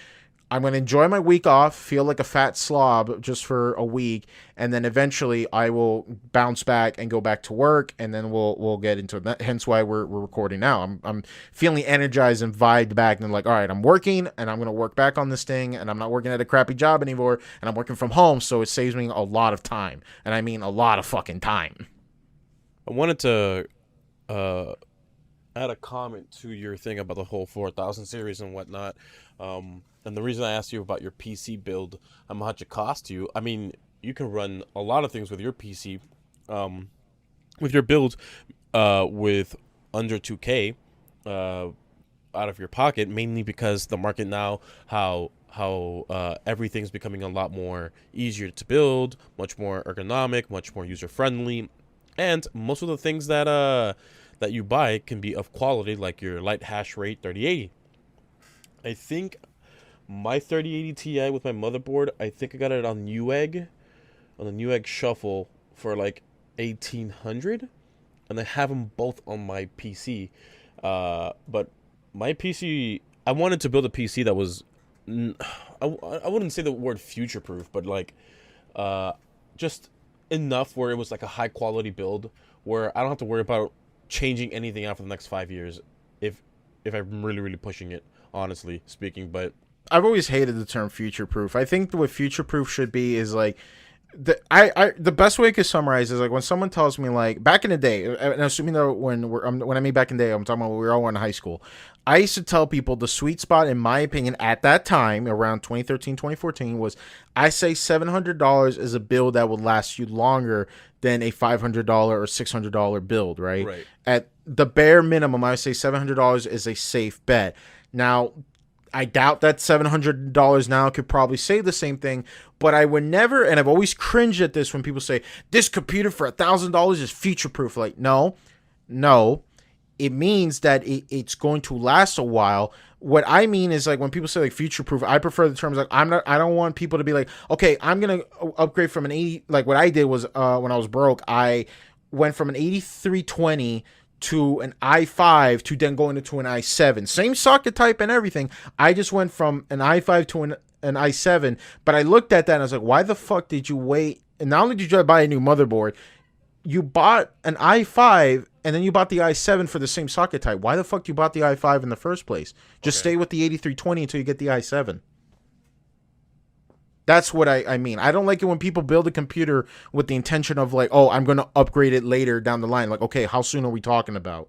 I'm going to enjoy my week off, feel like a fat slob just for a week, and then eventually I will bounce back and go back to work, and then we'll get into that. Hence why we're recording now. I'm feeling energized and vibed back, and like, all right, I'm working, and I'm going to work back on this thing, and I'm not working at a crappy job anymore, and I'm working from home, so it saves me a lot of time, and I mean a lot of fucking time. I wanted to uh, add a comment to your thing about the whole 4000 series and whatnot. And the reason I asked you about your PC build, how much it cost you. I mean, you can run a lot of things with your PC, um, with your build, with under 2K, uh, out of your pocket, mainly because the market now, how everything's becoming a lot more easier to build, much more ergonomic, much more user friendly, and most of the things that you buy can be of quality, like your light hash rate 3080. I think my 3080 Ti with my motherboard, I think I got it on Newegg, on the Newegg Shuffle for like 1800, and I have them both on my PC. But my PC, I wanted to build a PC that was, I wouldn't say the word future proof, but like, uh, just enough where it was like a high quality build where I don't have to worry about changing anything out for the next 5 years, if I'm really pushing it, honestly speaking. But I've always hated the term future proof. I think what future proof should be is like the best way I could summarize is like when someone tells me like back in the day, and assuming that when I mean back in the day, I'm talking about when we were all in high school. I used to tell people the sweet spot, in my opinion, at that time around 2013, 2014, was I say $700 is a build that would last you longer than a $500 or $600 build, right? right. At the bare minimum, I say $700 is a safe bet. Now, I doubt that $700 now could probably say the same thing, but I would never, and I've always cringed at this when people say this computer for $1,000 is future proof. Like, no, it means that it's going to last a while. What I mean is like when people say like future proof, I prefer the terms like I don't want people to be like, okay, I'm gonna upgrade from an 80. Like what I did was when I was broke, I went from an 8320 to an i5 to then going into an i7. Same socket type and everything. I just went from an i5 to an i7. But I looked at that and I was like, why the fuck did you wait? And not only did you buy a new motherboard, you bought an i5 and then you bought the i7 for the same socket type. Why the fuck you bought the i5 in the first place? Just Okay. stay with the 8320 until you get the i7. That's what I mean. I don't like it when people build a computer with the intention of like, oh, I'm going to upgrade it later down the line. Like, okay, how soon are we talking about?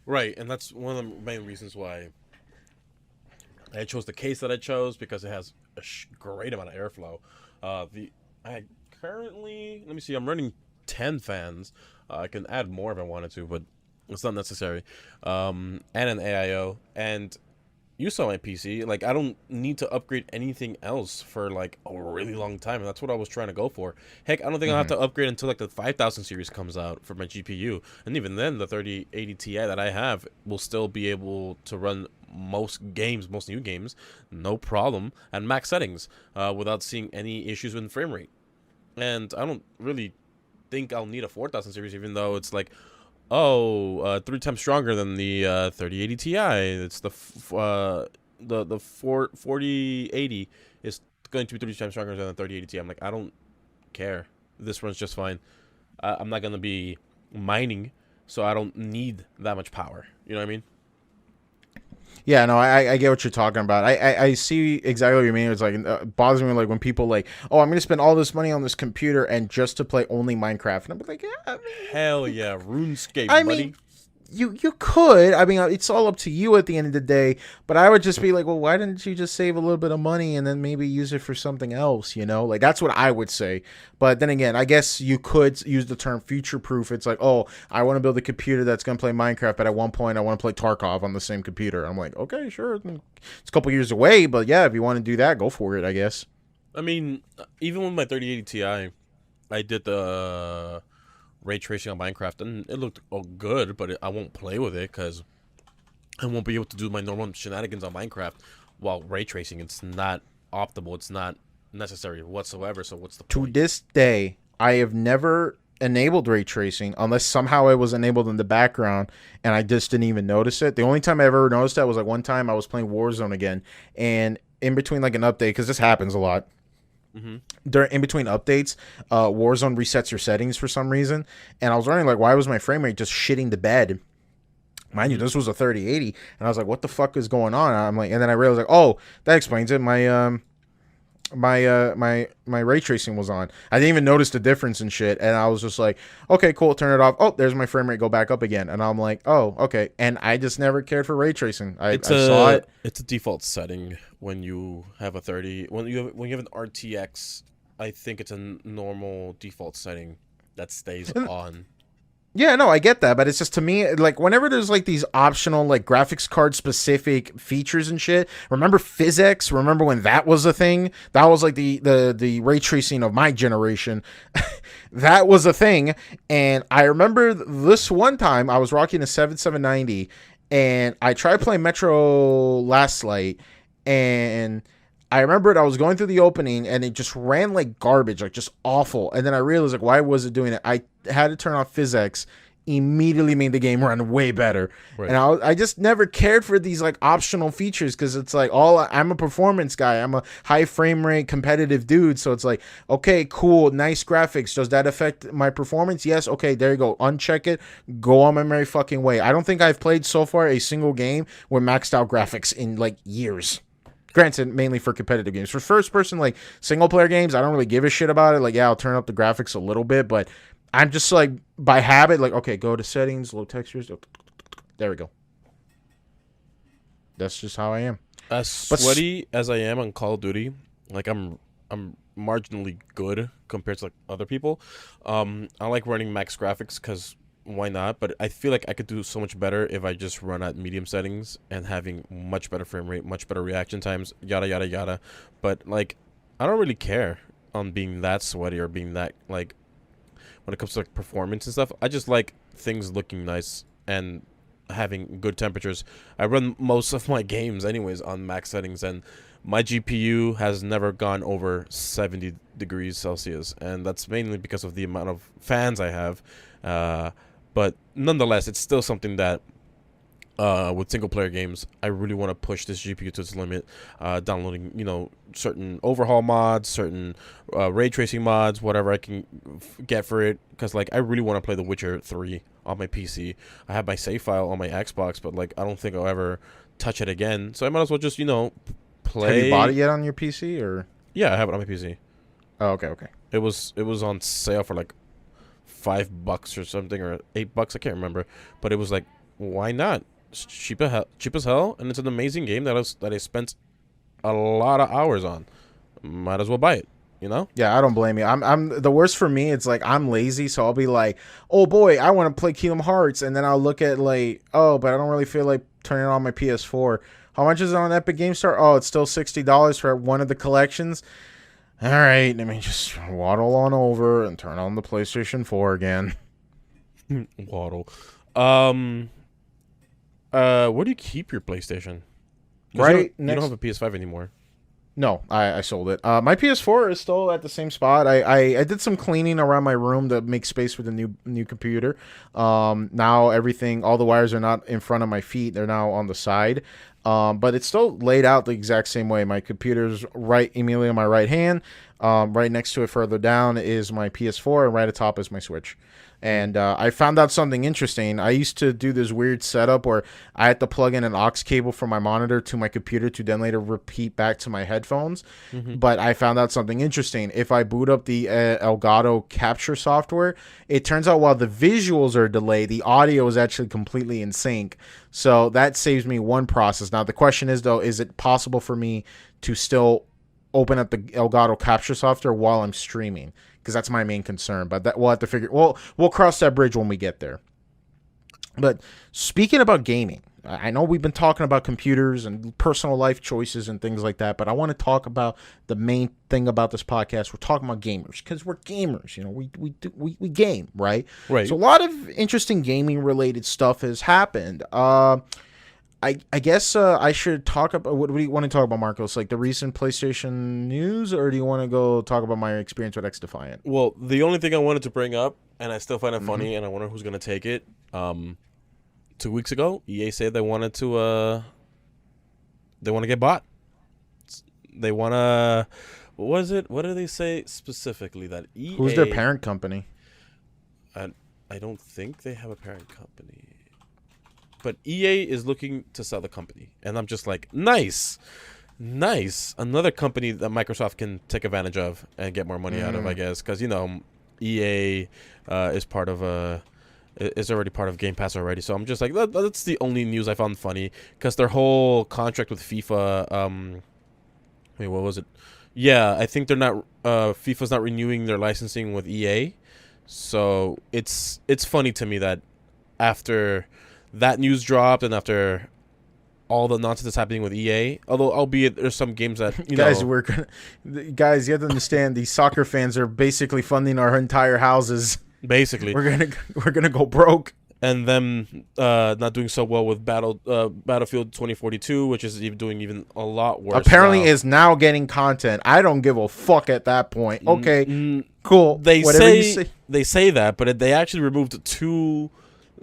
Right, and that's one of the main reasons why I chose the case that I chose, because it has a great amount of airflow. The I currently, let me see, I'm running 10 fans. I can add more if I wanted to, but it's not necessary. And an AIO, and you saw my PC. Like, I don't need to upgrade anything else for like a really long time, and that's what I was trying to go for. Heck, I don't think I'll have to upgrade until like the 5000 series comes out for my GPU, and even then, the 3080 Ti that I have will still be able to run most games, most new games, no problem, at max settings, without seeing any issues with frame rate. And I don't really think I'll need a 4000 series, even though it's like, oh, 3 times stronger than the 3080 Ti. It's the 4080 is going to be 3 times stronger than the 3080 Ti. I'm like, I don't care. This runs just fine. I'm not gonna be mining, so I don't need that much power. You know what I mean? Yeah, no, I get what you're talking about. I see exactly what you mean. It's like it bothers me like when people like, oh, I'm gonna spend all this money on this computer and just to play only Minecraft, and I'm like, yeah, Hell yeah, RuneScape, I buddy. mean, you could. I mean, it's all up to you at the end of the day. But I would just be like, well, why didn't you just save a little bit of money and then maybe use it for something else? You know, like that's what I would say. But then again, I guess you could use the term future proof. It's like, oh, I want to build a computer that's gonna play Minecraft, but at one point I want to play Tarkov on the same computer. I'm like, okay, sure. It's a couple years away, but yeah, if you want to do that, go for it. I guess. I mean, even with my 3080 Ti, I did the ray tracing on Minecraft, and it looked good, but I won't play with it because I won't be able to do my normal shenanigans on Minecraft while ray tracing. It's not optimal. It's not necessary whatsoever. So what's the To point? this day, I have never enabled ray tracing unless somehow it was enabled in the background and I just didn't even notice it. The only time I ever noticed that was like one time I was playing Warzone again, and in between like an update, because this happens a lot. Mm-hmm. During in between updates, Warzone resets your settings for some reason, and I was wondering like why was my frame rate just shitting the bed. Mind you, this was a 3080, and I was like, "What the fuck is going on?" I'm like, and then I realized like, "Oh, that explains it. my ray tracing was on. I didn't even notice the difference and shit, and I was just like, okay, cool, turn it off. Oh, there's my frame rate go back up again, and I'm like, oh, okay. And I just never cared for ray tracing. I saw it. It's a default setting when you have a 30. When you have an RTX, I think it's a normal default setting that stays on. Yeah, no, I get that, but it's just, to me, like, whenever there's like these optional like graphics card specific features and shit. Remember physics? Remember when that was a thing? That was like the ray tracing of my generation. That was a thing, and I remember this one time I was rocking a 7790, and I tried playing Metro Last Light, and I remembered I was going through the opening and it just ran like garbage, like just awful. And then I realized, like, why was it doing it? I had to turn off physics, immediately made the game run way better. Right. And I just never cared for these like optional features, because it's like, I'm a performance guy. I'm a high frame rate competitive dude. So it's like, okay, cool, nice graphics. Does that affect my performance? Yes. Okay, there you go. Uncheck it. Go on my merry fucking way. I don't think I've played so far a single game with maxed out graphics in like years. Granted, mainly for competitive games. For first-person, like, single-player games, I don't really give a shit about it. Like, yeah, I'll turn up the graphics a little bit, but I'm just, like, by habit, like, okay, go to settings, low textures. There we go. That's just how I am. As sweaty as I am on Call of Duty, like, I'm marginally good compared to, like, other people. I like running max graphics because why not? But I feel like I could do so much better if I just run at medium settings and having much better frame rate, much better reaction times, yada yada yada. But like, I don't really care on being that sweaty or being that, like, when it comes to like performance and stuff. I just like things looking nice and having good temperatures. I run most of my games anyways on max settings, and my GPU has never gone over 70 degrees Celsius, and that's mainly because of the amount of fans I have. But nonetheless, it's still something that, with single-player games, I really want to push this GPU to its limit. Downloading, certain overhaul mods, certain ray tracing mods, whatever I can get for it. Because, like, I really want to play The Witcher 3 on my PC. I have my save file on my Xbox, but, like, I don't think I'll ever touch it again. So I might as well just, play. Have you bought it yet on your PC, or? Yeah, I have it on my PC. Oh, okay. It was on sale for, like, $5 or something, or $8. I can't remember, but it was like, why not? It's cheap as hell, and it's an amazing game that I spent a lot of hours on. Might as well buy it, Yeah, I don't blame you. I'm the worst for me. It's like, I'm lazy, so I'll be like, oh boy, I want to play Kingdom Hearts, and then I'll look at like, oh, but I don't really feel like turning on my PS4. How much is it on Epic Game Store? Oh, it's still $60 for one of the collections. All right, let me just waddle on over and turn on the PlayStation 4 again. Waddle. Where do you keep your PlayStation? Right, you don't have a PS5 anymore. No, I sold it. My PS4 is still at the same spot. I did some cleaning around my room to make space for the new computer. Now everything, all the wires are not in front of my feet; they're now on the side. But it's still laid out the exact same way. My computer's right immediately on my right hand. Right next to it, further down, is my PS4, and right atop is my Switch. And I found out something interesting. I used to do this weird setup where I had to plug in an aux cable from my monitor to my computer to then later repeat back to my headphones. Mm-hmm. But I found out something interesting. If I boot up the Elgato capture software, it turns out while the visuals are delayed, the audio is actually completely in sync. So that saves me one process. Now, the question is, though, is it possible for me to still open up the Elgato capture software while I'm streaming? Because that's my main concern, but that we'll have to figure. We'll cross that bridge when we get there. But speaking about gaming, I know we've been talking about computers and personal life choices and things like that, but I want to talk about the main thing about this podcast. We're talking about gamers because we're gamers. We game, right? Right. So a lot of interesting gaming related stuff has happened. I guess I should talk about, what do you want to talk about, Marcos? Like the recent PlayStation news, or do you want to go talk about my experience with X Defiant? Well, the only thing I wanted to bring up, and I still find it funny, and I wonder who's going to take it. 2 weeks ago, EA said they wanted to get bought. They want to, what was it? What did they say specifically? That EA... Who's their parent company? I don't think they have a parent company. But EA is looking to sell the company. And I'm just like, nice. Nice. Another company that Microsoft can take advantage of and get more money out of, I guess, because EA is part of is already part of Game Pass already. So I'm just like, that's the only news I found funny, because their whole contract with FIFA. Wait, what was it? Yeah, I think they're not. FIFA's not renewing their licensing with EA, so it's funny to me that after that news dropped and after all the nonsense that's happening with EA, although albeit there's some games that guys, you have to understand, these soccer fans are basically funding our entire houses. Basically, we're gonna go broke. And them not doing so well with Battlefield 2042, which is doing even a lot worse. Apparently, is now getting content. I don't give a fuck at that point. Okay, cool. They say that, but they actually removed two.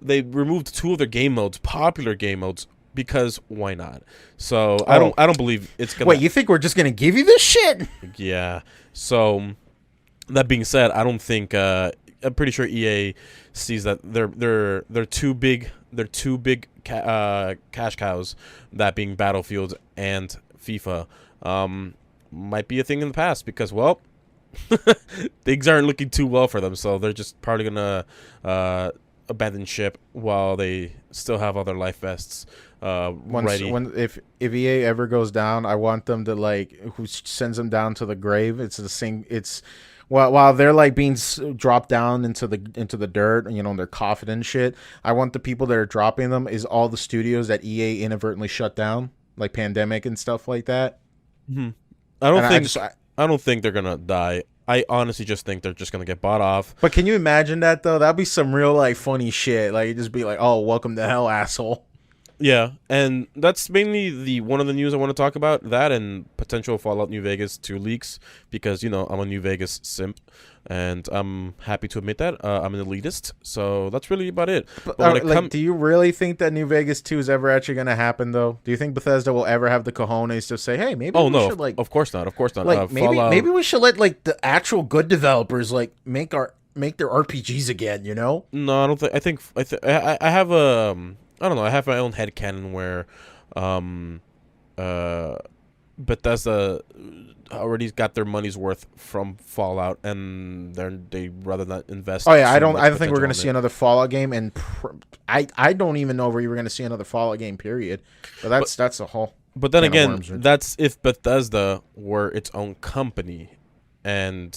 They removed two of their game modes, popular game modes, because why not? So I don't believe it's gonna. Wait, you think we're just gonna give you this shit? Yeah. So that being said, I don't think. I'm pretty sure EA sees that they're too big. They're too big cash cows. That being Battlefield and FIFA, might be a thing in the past because things aren't looking too well for them. So they're just probably gonna abandon ship while they still have other life vests ready. If EA ever goes down, I want them to who sends them down to the grave. It's the same. It's. While they're being dropped down into the dirt, their coffin and shit, I want the people that are dropping them is all the studios that EA inadvertently shut down, like Pandemic and stuff like that. Mm-hmm. I don't think they're gonna die. I honestly just think they're just gonna get bought off. But can you imagine that though? That'd be some real funny shit. Just be like, "Oh, welcome to hell, asshole." Yeah, and that's mainly one of the news I want to talk about. That and potential Fallout New Vegas 2 leaks, because I'm a New Vegas simp, and I'm happy to admit that. I'm an elitist, so that's really about it. But do you really think that New Vegas 2 is ever actually going to happen, though? Do you think Bethesda will ever have the cojones to say, "Hey, maybe we should of course not, of course not." Maybe we should let the actual good developers make their RPGs again, No, I don't think. I have I don't know. I have my own headcanon where Bethesda already got their money's worth from Fallout, and they rather not invest. Oh yeah, I don't think we're going to see another Fallout game, and I don't even know if we're going to see another Fallout game. Period. But that's a whole. But then again, that's if Bethesda were its own company. And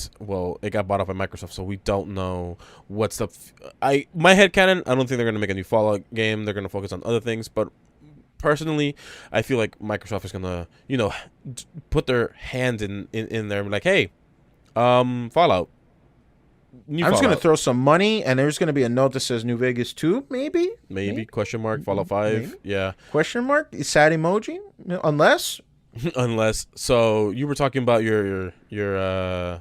it got bought up by Microsoft, so we don't know what's the. My headcanon, I don't think they're gonna make a new Fallout game. They're gonna focus on other things. But personally, I feel like Microsoft is gonna, put their hand in there and be like, hey, Fallout. I'm just gonna throw some money, and there's gonna be a note that says New Vegas 2, maybe question mark Fallout 5, maybe. Yeah, question mark, sad emoji, unless. So you were talking about your yeah,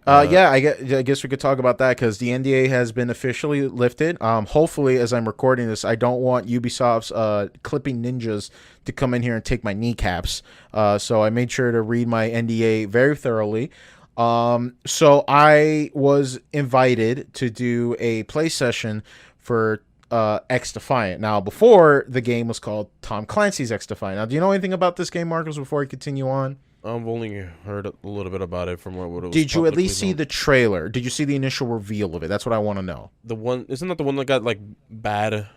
I guess we could talk about that because the NDA has been officially lifted. Hopefully, as I'm recording this, I don't want Ubisoft's clipping ninjas to come in here and take my kneecaps. So I made sure to read my NDA very thoroughly. So I was invited to do a play session for X Defiant. Now, before, the game was called Tom Clancys X Defiant. Now, do you know anything about this game, Marcos, before we continue on? I've only heard a little bit about it from what it was. Did you at least see the trailer? Did you see the initial reveal of it? That's what I want to know. Isn't that the one that got bad?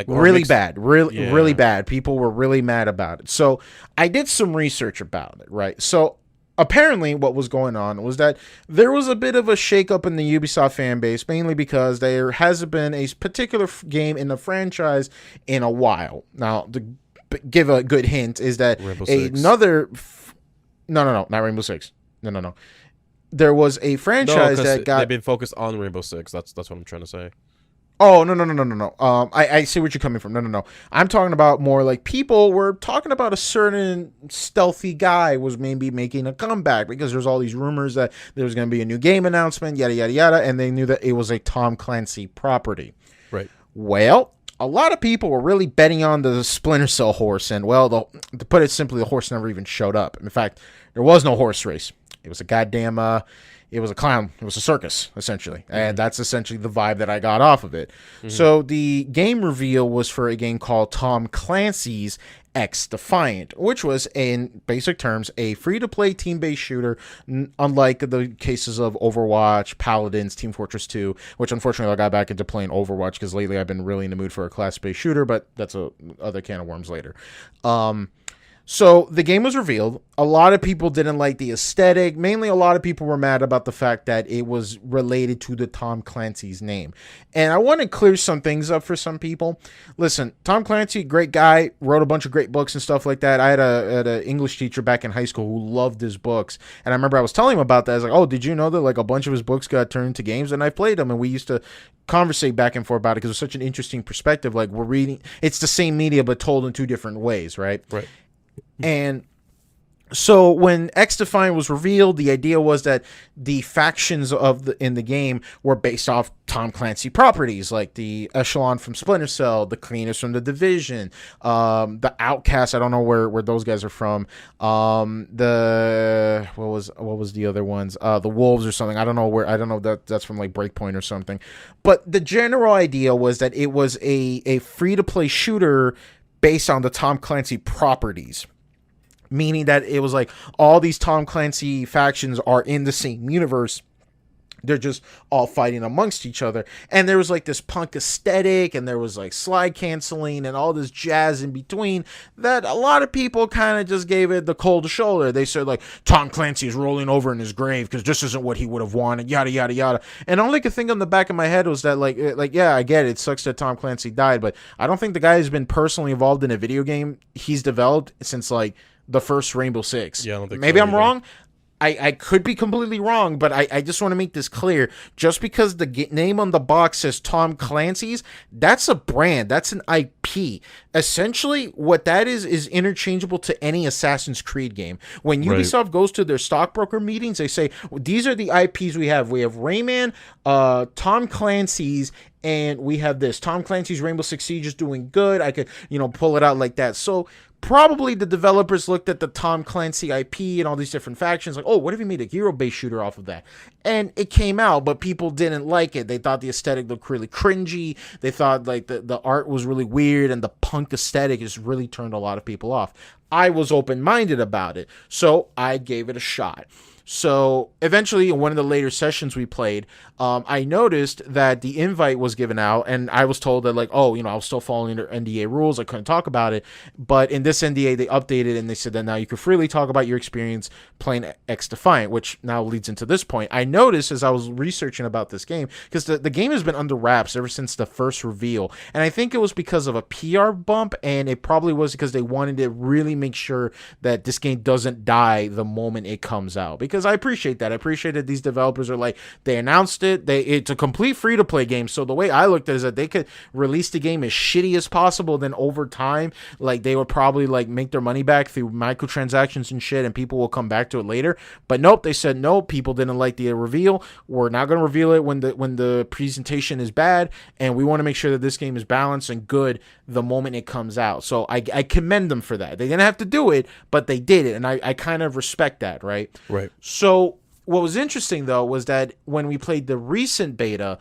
Really bad. People were really mad about it. So I did some research about it, right? So apparently what was going on was that there was a bit of a shakeup in the Ubisoft fan base, mainly because there hasn't been a particular game in the franchise in a while. Now, to give a good hint is that No, not Rainbow Six. No. There was a franchise that got... They've been focused on Rainbow Six. That's what I'm trying to say. Oh, no. I see what you're coming from. No. I'm talking about more like people were talking about a certain stealthy guy was maybe making a comeback because there's all these rumors that there was going to be a new game announcement, yada, yada, yada, and they knew that it was a Tom Clancy property. Right. Well, a lot of people were really betting on the Splinter Cell horse, and, to put it simply, the horse never even showed up. In fact, there was no horse race. It was a goddamn... it was a clown. It was a circus, essentially. And that's essentially the vibe that I got off of it. So the game reveal was for a game called Tom Clancy's X Defiant, which was, in basic terms, a free-to-play team-based shooter, unlike the cases of Overwatch, Paladins, Team Fortress 2, which unfortunately I got back into playing Overwatch because lately I've been really in the mood for a class-based shooter, but that's a other can of worms later. So the game was revealed. A lot of people didn't like the aesthetic. Mainly, a lot of people were mad about the fact that it was related to the Tom Clancy's name. And I want to clear some things up for some people. Listen, Tom Clancy, great guy, wrote a bunch of great books and stuff like that. I had an English teacher back in high school who loved his books. And I remember I was telling him about that. I was like, oh, did you know that like a bunch of his books got turned into games? And I played them, and we used to conversate back and forth about it because it was such an interesting perspective. Like, we're reading, it's the same media but told in two different ways, right? Right. And so when X Defiant was revealed, the idea was that the factions in the game were based off Tom Clancy properties, like the Echelon from Splinter Cell, the Cleaners from The Division, the Outcasts. I don't know where those guys are from. The what was the other ones? The Wolves or something. I don't know where. I don't know that's from like Breakpoint or something. But the general idea was that it was a free to play shooter based on the Tom Clancy properties. Meaning that it was like all these Tom Clancy factions are in the same universe. They're just all fighting amongst each other. And there was like this punk aesthetic, and there was like slide canceling and all this jazz in between that a lot of people kind of just gave it the cold shoulder. They said like Tom Clancy is rolling over in his grave because this isn't what he would have wanted, yada, yada, yada. And all I could think on the back of my head was that like, yeah, I get it. It sucks that Tom Clancy died, but I don't think the guy has been personally involved in a video game he's developed since like the first Rainbow Six. Yeah, I don't think maybe so I'm either. wrong. I could be completely wrong, but I just want to make this clear. Just because the name on the box says Tom Clancy's, that's a brand. That's an IP. Essentially, what that is interchangeable to any Assassin's Creed game. When Ubisoft goes to their stockbroker meetings, they say, these are the IPs we have. We have Rayman, Tom Clancy's, and we have this. Tom Clancy's Rainbow Six Siege is doing good. I could, pull it out like that. So probably the developers looked at the Tom Clancy IP and all these different factions like, oh, what if we made a hero-based shooter off of that? And it came out, but people didn't like it. They thought the aesthetic looked really cringy. They thought like the art was really weird, and the punk aesthetic just really turned a lot of people off. I was open-minded about it, so I gave it a shot. So eventually, in one of the later sessions we played, I noticed that the invite was given out, and I was told that like, oh, I was still following their NDA rules. I couldn't talk about it. But in this NDA, they updated and they said that now you can freely talk about your experience playing X Defiant, which now leads into this point. I noticed as I was researching about this game, because the game has been under wraps ever since the first reveal. And I think it was because of a PR bump, and it probably was because they wanted to really make sure that this game doesn't die the moment it comes out. Because I appreciate that. I appreciate that these developers are like, they announced it. It's a complete free-to-play game. So the way I looked at it is that they could release the game as shitty as possible. Then over time, like they would probably like make their money back through microtransactions and shit, and people will come back to it later. But nope, they said nope. People didn't like the reveal. We're not going to reveal it when the presentation is bad, and we want to make sure that this game is balanced and good the moment it comes out. So I commend them for that. They didn't have to do it, but they did it, and I kind of respect that, right? Right. So what was interesting, though, was that when we played the recent beta,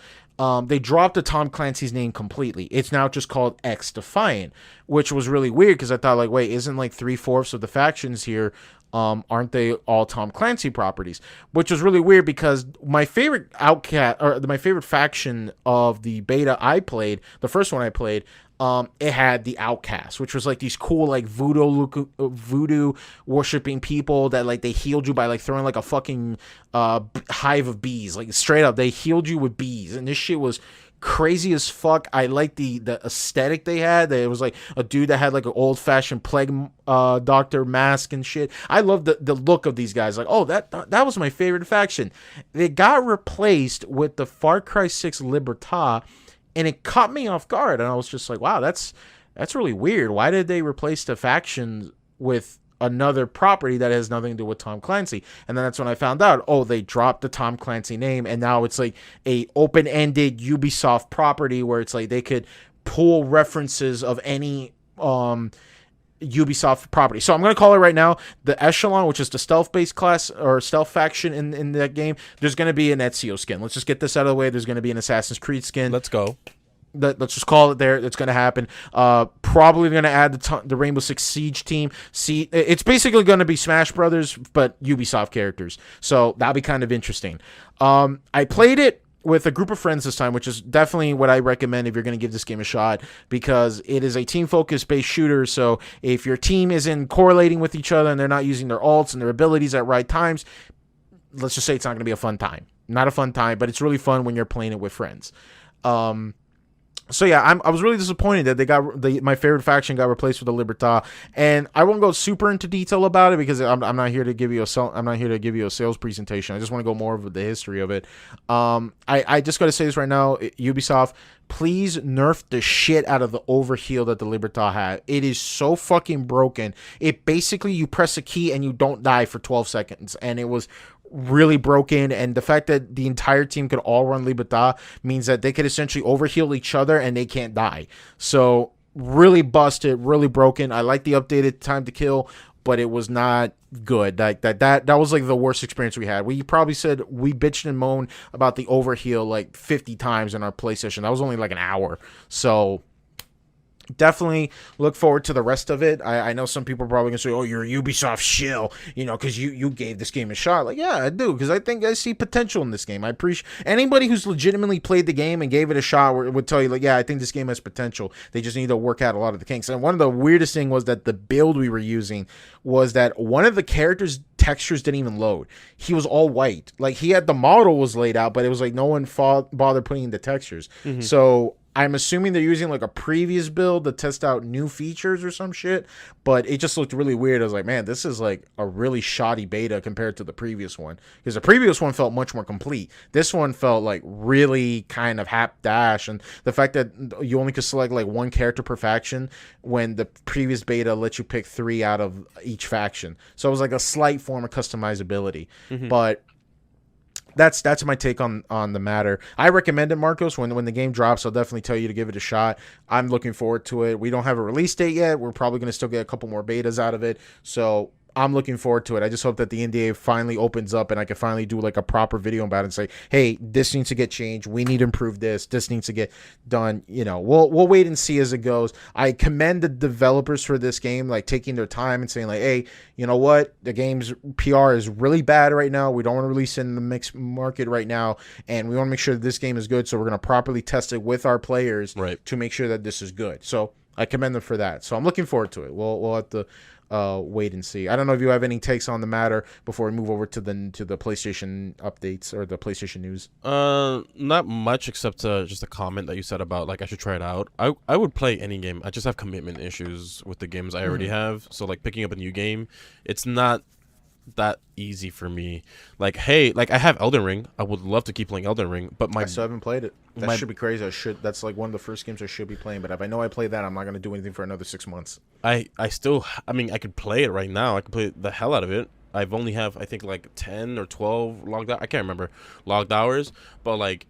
they dropped the Tom Clancy's name completely. It's now just called X Defiant, which was really weird because I thought, like, wait, isn't like 3/4 of the factions here, aren't they all Tom Clancy properties? Which was really weird because my favorite my favorite faction of the beta I played, the first one I played, it had the Outcast, which was like these cool like voodoo worshiping people that like they healed you by like throwing like a fucking hive of bees, like straight up they healed you with bees, and this shit was crazy as fuck. I like the aesthetic they had. It was like a dude that had like an old fashioned plague doctor mask and shit. I love the look of these guys. Like, oh, that was my favorite faction. They got replaced with the Far Cry 6 Libertad. And it caught me off guard, and I was just like, wow, that's really weird. Why did they replace the faction with another property that has nothing to do with Tom Clancy? And then that's when I found out, oh, they dropped the Tom Clancy name, and now it's like a open-ended Ubisoft property where it's like they could pull references of any Ubisoft property. So I'm going to call it right now the Echelon, which is the stealth-based class or stealth faction in that game. There's going to be an Ezio skin. Let's just get this out of the way. There's going to be an Assassin's Creed skin. Let's go. Let's just call it there. It's going to happen. Probably going to add the Rainbow Six Siege team. See, it's basically going to be Smash Brothers, but Ubisoft characters. So that'll be kind of interesting. I played it with a group of friends this time, which is definitely what I recommend if you're going to give this game a shot, because it is a team-focused based shooter. So if your team isn't correlating with each other and they're not using their ults and their abilities at right times, let's just say it's not going to be a fun time. Not a fun time, but it's really fun when you're playing it with friends. So yeah, I was really disappointed that my favorite faction got replaced with the Libertad, and I won't go super into detail about it because I'm not here to give you a sales presentation. I just want to go more over the history of it. I just got to say this right now, Ubisoft, please nerf the shit out of the overheal that the Libertad had. It is so fucking broken. It basically, you press a key and you don't die for 12 seconds, and it was really broken. And the fact that the entire team could all run Libertad means that they could essentially overheal each other and they can't die. So really busted, really broken. I like the updated time to kill, but it was not good. That was like the worst experience we had. We probably said we bitched and moaned about the overheal like 50 times in our play session. That was only like an hour. So definitely look forward to the rest of it. I know some people are probably gonna say, "Oh, you're a Ubisoft shill," because you gave this game a shot. Like, yeah, I do, because I think I see potential in this game. I appreciate anybody who's legitimately played the game and gave it a shot would tell you, like, yeah, I think this game has potential. They just need to work out a lot of the kinks. And one of the weirdest thing was that the build we were using was that one of the characters' textures didn't even load. He was all white. Like, he had the model was laid out, but it was like no one bothered putting in the textures. Mm-hmm. So I'm assuming they're using like a previous build to test out new features or some shit, but it just looked really weird. I was like, man, this is like a really shoddy beta compared to the previous one, because the previous one felt much more complete. This one felt like really kind of hapdash, and the fact that you only could select like one character per faction when the previous beta let you pick 3 out of each faction. So it was like a slight form of customizability, but that's my take on the matter. I recommend it, Marcos. When the game drops, I'll definitely tell you to give it a shot. I'm looking forward to it. We don't have a release date yet. We're probably going to still get a couple more betas out of it. So I'm looking forward to it. I just hope that the NDA finally opens up and I can finally do like a proper video about it and say, hey, this needs to get changed. We need to improve this. This needs to get done. We'll wait and see as it goes. I commend the developers for this game, like taking their time and saying like, hey, you know what? The game's PR is really bad right now. We don't want to release it in the mixed market right now. And we want to make sure that this game is good. So we're going to properly test it with our players to make sure that this is good. So I commend them for that. So I'm looking forward to it. We'll have to wait and see. I don't know if you have any takes on the matter before we move over to the PlayStation updates or the PlayStation news. Not much, except just a comment that you said about like I should try it out. I would play any game. I just have commitment issues with the games I already have. So like picking up a new game, it's not that easy for me. Like, hey, like I have Elden Ring. I would love to keep playing Elden Ring, but I still haven't played it. That should be crazy. That's like one of the first games I should be playing. But if I know I play that, I'm not gonna do anything for another 6 months. I mean, I could play it right now. I could play the hell out of it. I've only have I think like 10 or 12 logged out. I can't remember logged hours, but like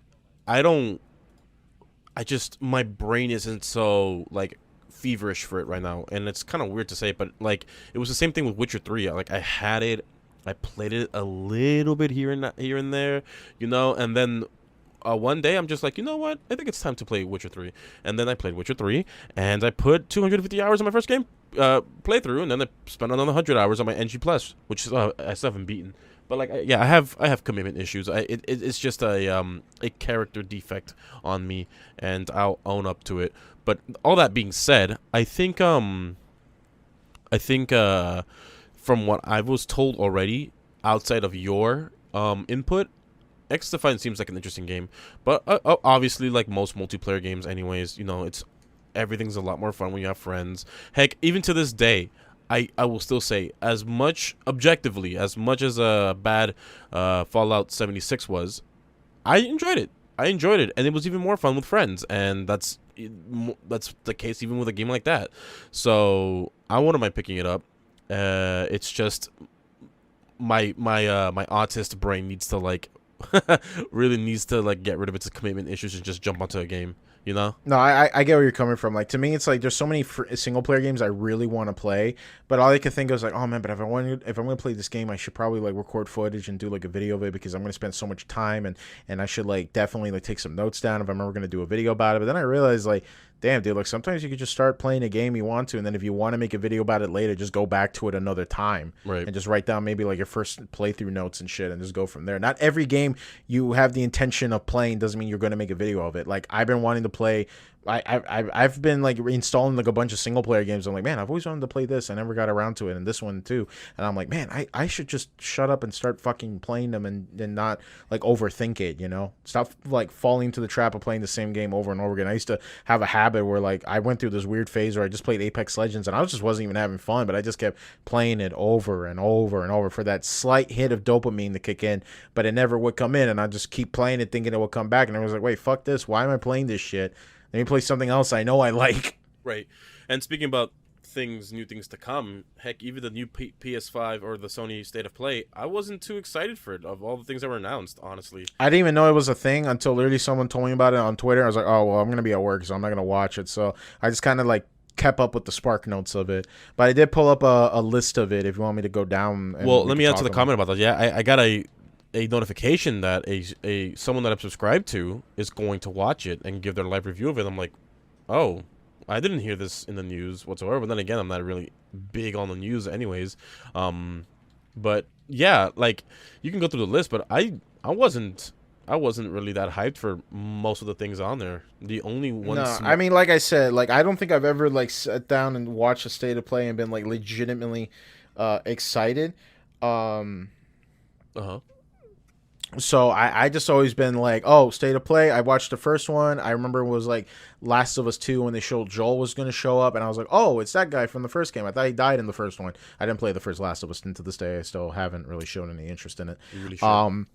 my brain isn't so like feverish for it right now, and it's kind of weird to say, but like it was the same thing with Witcher 3. Like I had it, I played it a little bit here and there, and then one day I'm just like, you know what, I think it's time to play Witcher 3, and then I played Witcher 3, and I put 250 hours on my first game playthrough, and then I spent another 100 hours on my NG Plus, which I still haven't beaten. But like, yeah, I have commitment issues. It's just a character defect on me, and I'll own up to it. But all that being said, I think from what I was told already, outside of your input, X Defiant seems like an interesting game. But obviously, like most multiplayer games, anyways, everything's a lot more fun when you have friends. Heck, even to this day, I will still say, as much as a bad Fallout 76 was, I enjoyed it. And it was even more fun with friends, and that's the case even with a game like that. So I wouldn't mind picking it up. It's just my autist brain needs to like really needs to like get rid of its commitment issues and just jump onto a game. You know? No, I get where you're coming from. Like, to me, it's like there's so many single player games I really want to play, but all I can think of is like, oh man, but if I'm gonna play this game, I should probably like record footage and do like a video of it because I'm gonna spend so much time, and I should like definitely like take some notes down if I'm ever gonna do a video about it. But then I realized like, damn, dude, like sometimes you could just start playing a game you want to, and then if you want to make a video about it later, just go back to it another time, Right. and just write down maybe like your first playthrough notes and shit, and just go from there. Not every game you have the intention of playing doesn't mean you're going to make a video of it. Like, I've been wanting to play. I've been like installing like a bunch of single player games. I'm like, man, I've always wanted to play this. I never got around to it, and this one too. And I'm like, man, I should just shut up and start fucking playing them and not like overthink it. You know, stop like falling into the trap of playing the same game over and over again. I used to have a habit where like I went through this weird phase where I just played Apex Legends and I just wasn't even having fun, but I just kept playing it over and over and over for that slight hit of dopamine to kick in, but it never would come in, and I just keep playing it thinking it would come back, and I was like, wait, fuck this. Why am I playing this shit? Let me play something else I know I like. Right. And speaking about new things to come, heck, even the new PS5 or the Sony State of Play, I wasn't too excited for it, of all the things that were announced, honestly. I didn't even know it was a thing until literally someone told me about it on Twitter. I was like, oh, well, I'm going to be at work, so I'm not going to watch it. So I just kind of like kept up with the spark notes of it. But I did pull up a list of it if you want me to go down. Well, let me answer the comment about that. Yeah, I got a notification that a someone that I'm subscribed to is going to watch it and give their live review of it. I'm like, oh, I didn't hear this in the news whatsoever. But then again, I'm not really big on the news anyways. But yeah, like you can go through the list, but I wasn't really that hyped for most of the things on there. The only one. No, I mean, like I said, like I don't think I've ever like sat down and watched a State of Play and been like legitimately excited. So I just always been like, oh, State of Play. I watched the first one. I remember it was like Last of Us 2 when they showed Joel was going to show up. And I was like, oh, it's that guy from the first game. I thought he died in the first one. I didn't play the first Last of Us, and to this day I still haven't really shown any interest in it. You really should.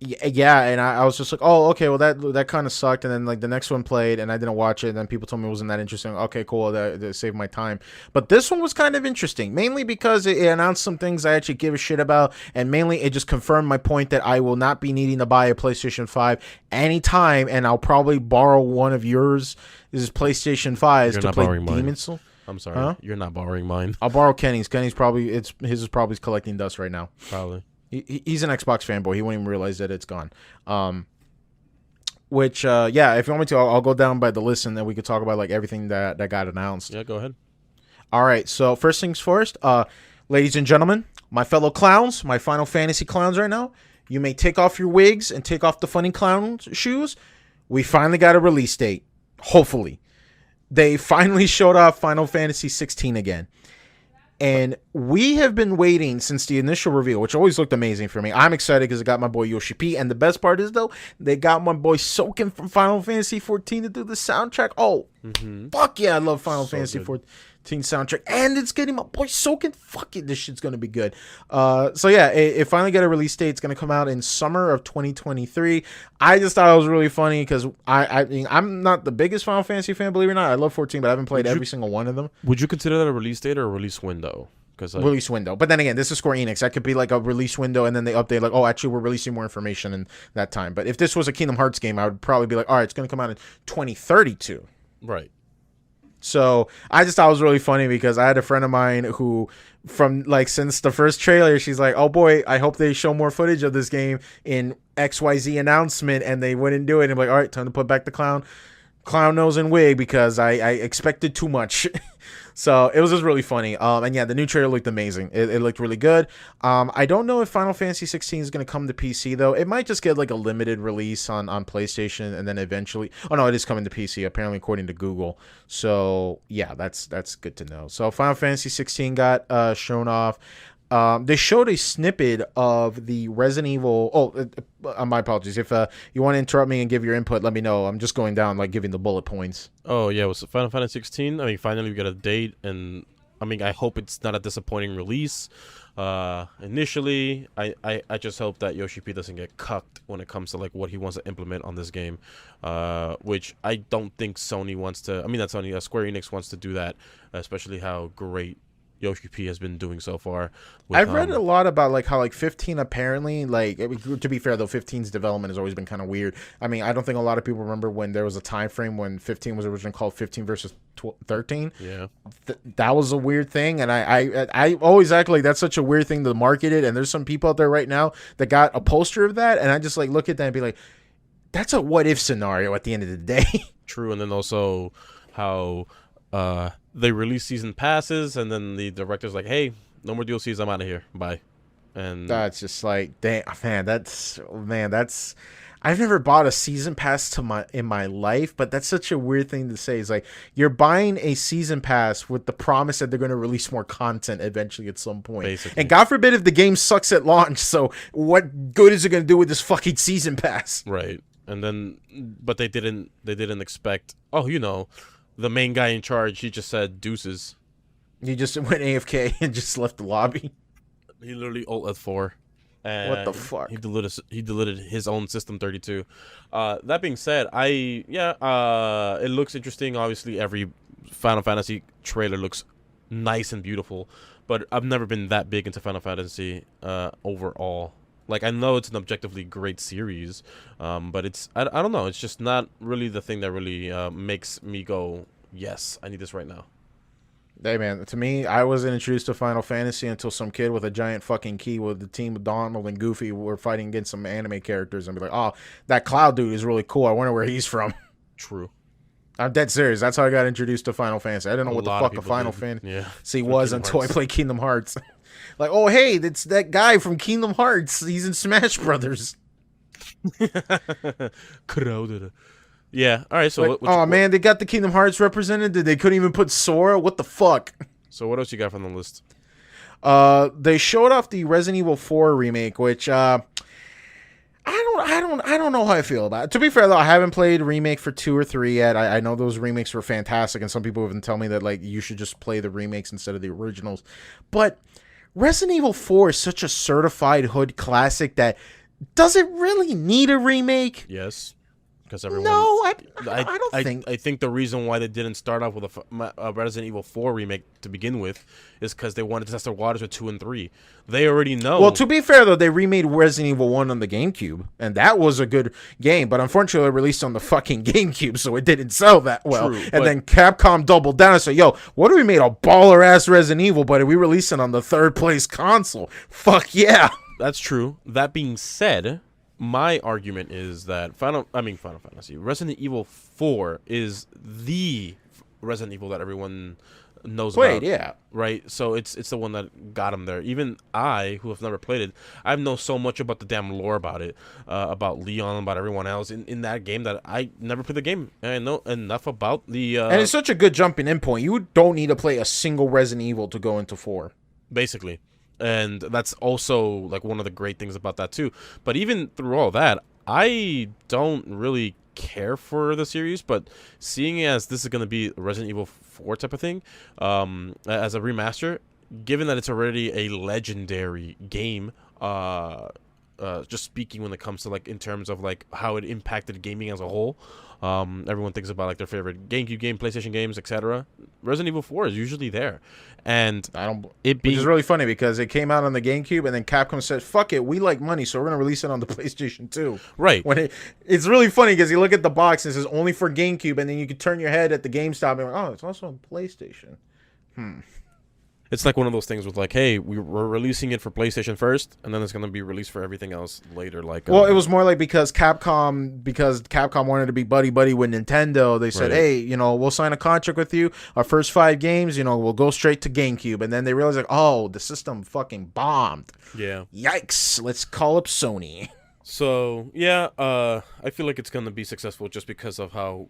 Yeah, and I was just like, oh, okay, well that kind of sucked, and then like the next one played, and I didn't watch it, and then people told me it wasn't that interesting. Okay, cool, that saved my time. But this one was kind of interesting, mainly because it announced some things I actually give a shit about, and mainly it just confirmed my point that I will not be needing to buy a PlayStation 5 anytime, and I'll probably borrow one of yours, is PlayStation 5s to play Demon's Souls. I'm sorry, You're not borrowing mine. I'll borrow Kenny's. Kenny's probably his is probably collecting dust right now. Probably. He's an Xbox fanboy. He won't even realize that it's gone. Which, yeah, if you want me to, I'll go down by the list and then we could talk about like everything that got announced. Yeah, go ahead. All right. So first things first, ladies and gentlemen, my fellow clowns, my Final Fantasy clowns right now, you may take off your wigs and take off the funny clown shoes. We finally got a release date. Hopefully. They finally showed off Final Fantasy 16 again. And we have been waiting since the initial reveal, which always looked amazing for me. I'm excited because it got my boy Yoshi P. And the best part is, though, they got my boy Soken from Final Fantasy 14 to do the soundtrack. Oh, fuck yeah, I love Final Fantasy 14 soundtrack. And it's getting my boy Soken. Fuck it, this shit's going to be good. So yeah, it finally got a release date. It's going to come out in summer of 2023. I just thought it was really funny because I mean, I'm not the biggest Final Fantasy fan, believe it or not. I love 14, but I haven't played every single one of them. Would you consider that a release date or a release window? Release window. But then again, this is Square Enix. That could be like a release window and then they update like, oh, actually, we're releasing more information in that time. But if this was a Kingdom Hearts game, I would probably be like, all right, it's going to come out in 2032. Right. So I just thought it was really funny because I had a friend of mine who, from like since the first trailer, she's like, oh boy, I hope they show more footage of this game in XYZ announcement, and they wouldn't do it. And I'm like, all right, time to put back the clown nose and wig because I expected too much. So it was just really funny. And yeah, the new trailer looked amazing. It looked really good. I don't know if Final Fantasy 16 is going to come to PC though. It might just get like a limited release on PlayStation and then eventually. Oh no, it is coming to PC apparently according to Google. So yeah, that's good to know. So Final Fantasy 16 got shown off. They showed a snippet of the Resident Evil. Oh, my apologies. If you want to interrupt me and give your input, let me know. I'm just going down, like giving the bullet points. Oh yeah, was Final Fantasy 16? I mean, finally we got a date, and I mean, I hope it's not a disappointing release. Initially, I just hope that Yoshi P doesn't get cucked when it comes to like what he wants to implement on this game, which I don't think Sony wants to. I mean, not Sony. Square Enix wants to do that, especially how great Yoshi P has been doing so far. I've read a lot about like how like 15 apparently like to be fair though 15's development has always been kind of weird. I mean, I don't think a lot of people remember when there was a time frame when 15 was originally called 15 versus 13. Yeah, That was a weird thing, and I always act like that's such a weird thing to market it. And there's some people out there right now that got a poster of that, and I just like look at that and be like, that's a what if scenario at the end of the day. true. And then also how they release season passes, and then the director's like, "Hey, no more DLCs. I'm out of here. Bye." And That's just like, damn, man. That's I've never bought a season pass in my life, but that's such a weird thing to say. It's like you're buying a season pass with the promise that they're going to release more content eventually at some point. basically, And God forbid if the game sucks at launch. So what good is it going to do with this fucking season pass? right. And then, but they didn't expect. Oh, the main guy in charge, he just said deuces. You just went AFK and just left the lobby. He literally Alt F4. And What the fuck? He deleted his own System 32. That being said, it looks interesting. Obviously, every Final Fantasy trailer looks nice and beautiful, but I've never been that big into Final Fantasy overall. Like, I know it's an objectively great series, but I don't know. It's just not really the thing that really makes me go, yes, I need this right now. Hey man, to me, I wasn't introduced to Final Fantasy until some kid with a giant fucking key with the team of Donald and Goofy were fighting against some anime characters and be like, oh, that Cloud dude is really cool. I wonder where he's from. True. I'm dead serious. That's how I got introduced to Final Fantasy. I didn't know what the fuck a Final Fantasy was until I played Kingdom Hearts. Like, oh, hey, it's that guy from Kingdom Hearts. He's in Smash Brothers. Crowded. Yeah. All right. So, like, man, they got the Kingdom Hearts represented. They couldn't even put Sora. What the fuck? So, what else you got from the list? They showed off the Resident Evil 4 remake, which I don't know how I feel about it. To be fair though, I haven't played remake for 2 or 3 yet. I know those remakes were fantastic, and some people even tell me that like you should just play the remakes instead of the originals. But Resident Evil 4 is such a certified hood classic that does it really need a remake? Yes. Because everyone. No, I don't think. I think the reason why they didn't start off with a Resident Evil 4 remake to begin with is because they wanted to test their waters with 2 and 3. They already know. Well, to be fair though, they remade Resident Evil 1 on the GameCube, and that was a good game. But unfortunately, it released on the fucking GameCube, so it didn't sell that well. True, and then Capcom doubled down and said, "Yo, what if we made a baller ass Resident Evil, but we released it on the 3rd place console? Fuck yeah!" That's true. That being said, my argument is that Final Fantasy, Resident Evil 4 is the Resident Evil that everyone knows about. Yeah. Right? So it's the one that got him there. Even I, who have never played it, I know so much about the damn lore about it, about Leon, about everyone else in that game that I never played the game. And I know enough about the... and it's such a good jumping in point. You don't need to play a single Resident Evil to go into 4. Basically. And that's also like one of the great things about that too. But even through all that, I don't really care for the series, but seeing as this is going to be Resident Evil 4 type of thing, as a remaster, given that it's already a legendary game, just speaking when it comes to like in terms of like how it impacted gaming as a whole, everyone thinks about like their favorite GameCube game, PlayStation games, etc. Resident Evil 4 is usually there, and which is really funny because it came out on the GameCube, and then Capcom said, "Fuck it, we like money, so we're gonna release it on the PlayStation 2." Right. When it's really funny because you look at the box and it says only for GameCube, and then you can turn your head at the GameStop and like, oh, it's also on PlayStation. It's like one of those things with like, hey, we're releasing it for PlayStation first, and then it's going to be released for everything else later. Like, well, it was more like because Capcom wanted to be buddy with Nintendo. They said, Right. hey, we'll sign a contract with you. Our first 5 games, we'll go straight to GameCube. And then they realized like, oh, the system fucking bombed. Yeah. Yikes! Let's call up Sony. So yeah, I feel like it's going to be successful just because of how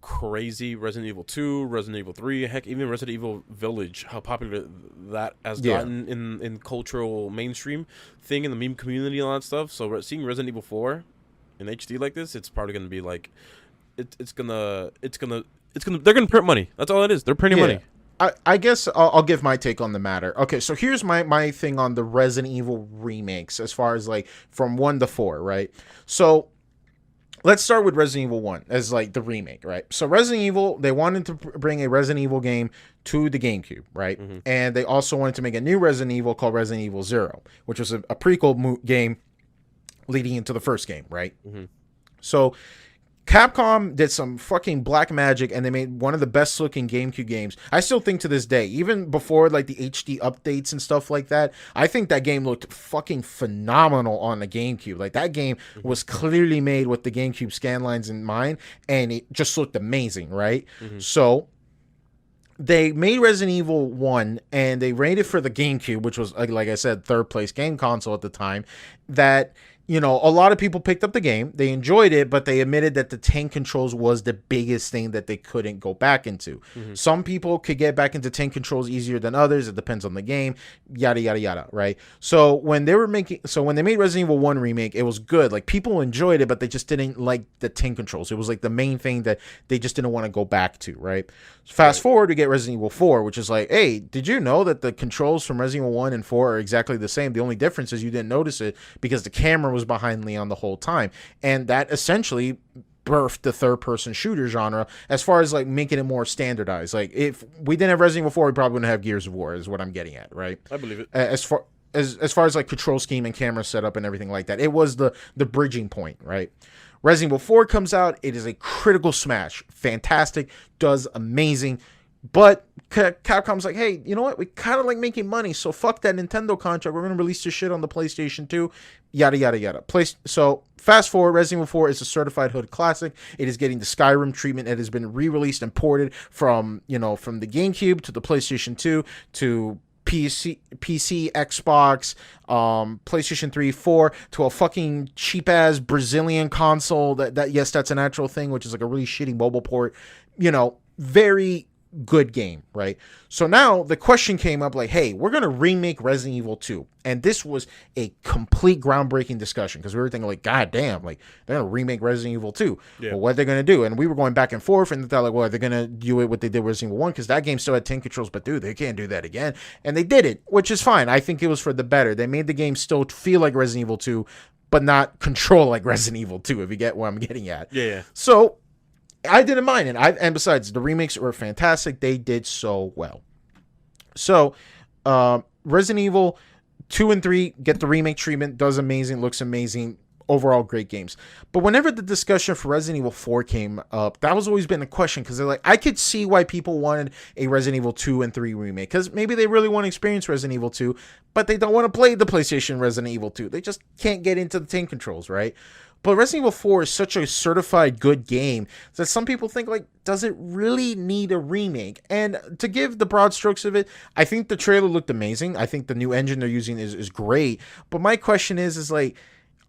crazy Resident Evil 2, Resident Evil 3, heck, even Resident Evil Village, how popular that has gotten in cultural mainstream thing in the meme community and all that stuff. So seeing Resident Evil 4 in HD like this, it's probably gonna be like, they're gonna print money. That's all it is. They're printing money. I guess I'll give my take on the matter. Okay, so here's my thing on the Resident Evil remakes as far as like from 1 to 4, right? So let's start with Resident Evil 1 as like the remake, right? So Resident Evil, they wanted to bring a Resident Evil game to the GameCube, right? And they also wanted to make a new Resident Evil called Resident Evil 0, which was a prequel game leading into the first game, right? So Capcom did some fucking black magic, and they made one of the best looking GameCube games. I still think to this day, even before like the HD updates and stuff like that, I think that game looked fucking phenomenal on the GameCube. Like that game was clearly made with the GameCube scan lines in mind, and it just looked amazing, right? So they made Resident Evil 1, and they rated for the GameCube, which was, like I said, third place game console at the time, that, you know, a lot of people picked up the game. They enjoyed it, but they admitted that the tank controls was the biggest thing that they couldn't go back into. Some people could get back into tank controls easier than others. It depends on the game, yada, yada, yada, right? So when they made Resident Evil 1 remake, it was good. Like, people enjoyed it, but they just didn't like the tank controls. It was like the main thing that they just didn't want to go back to, right? Fast forward, we get Resident Evil 4, which is like, hey, did you know that the controls from Resident Evil 1 and 4 are exactly the same? The only difference is you didn't notice it because the camera was behind Leon the whole time. And that essentially birthed the third-person shooter genre as far as like making it more standardized. Like, if we didn't have Resident Evil 4, we probably wouldn't have Gears of War, is what I'm getting at, right? I believe it. As far as like control scheme and camera setup and everything like that, it was the bridging point, right? Resident Evil 4 comes out. It is a critical smash. Fantastic. Does amazing. But Capcom's like, hey, you know what? We kind of like making money, so fuck that Nintendo contract. We're going to release this shit on the PlayStation 2. Yada, yada, yada. So fast forward, Resident Evil 4 is a certified hood classic. It is getting the Skyrim treatment. It has been re-released and ported from the GameCube to the PlayStation 2 to PC, Xbox, PlayStation 3, 4, to a fucking cheap-ass Brazilian console that yes, that's an actual thing, which is like a really shitty mobile port. Very good game, right? So now the question came up like, hey, we're going to remake Resident Evil 2. And this was a complete groundbreaking discussion because we were thinking like, god damn, like they're going to remake Resident Evil 2. Yeah. Well, what are they going to do? And we were going back and forth and they thought like, well, they're going to do it what they did with Resident Evil 1 because that game still had 10 controls, but dude, they can't do that again. And they did it, which is fine. I think it was for the better. They made the game still feel like Resident Evil 2, but not control like Resident Evil 2, if you get what I'm getting at. Yeah. So I didn't mind it. And besides, the remakes were fantastic. They did so well. So, Resident Evil 2 and 3 get the remake treatment. Does amazing. Looks amazing. Overall, great games. But whenever the discussion for Resident Evil 4 came up, that was always been a question. Because they're like, I could see why people wanted a Resident Evil 2 and 3 remake. Because maybe they really want to experience Resident Evil 2, but they don't want to play the PlayStation Resident Evil 2. They just can't get into the tank controls, right? But Resident Evil 4 is such a certified good game that some people think, like, does it really need a remake? And to give the broad strokes of it, I think the trailer looked amazing. I think the new engine they're using is great. But my question is like,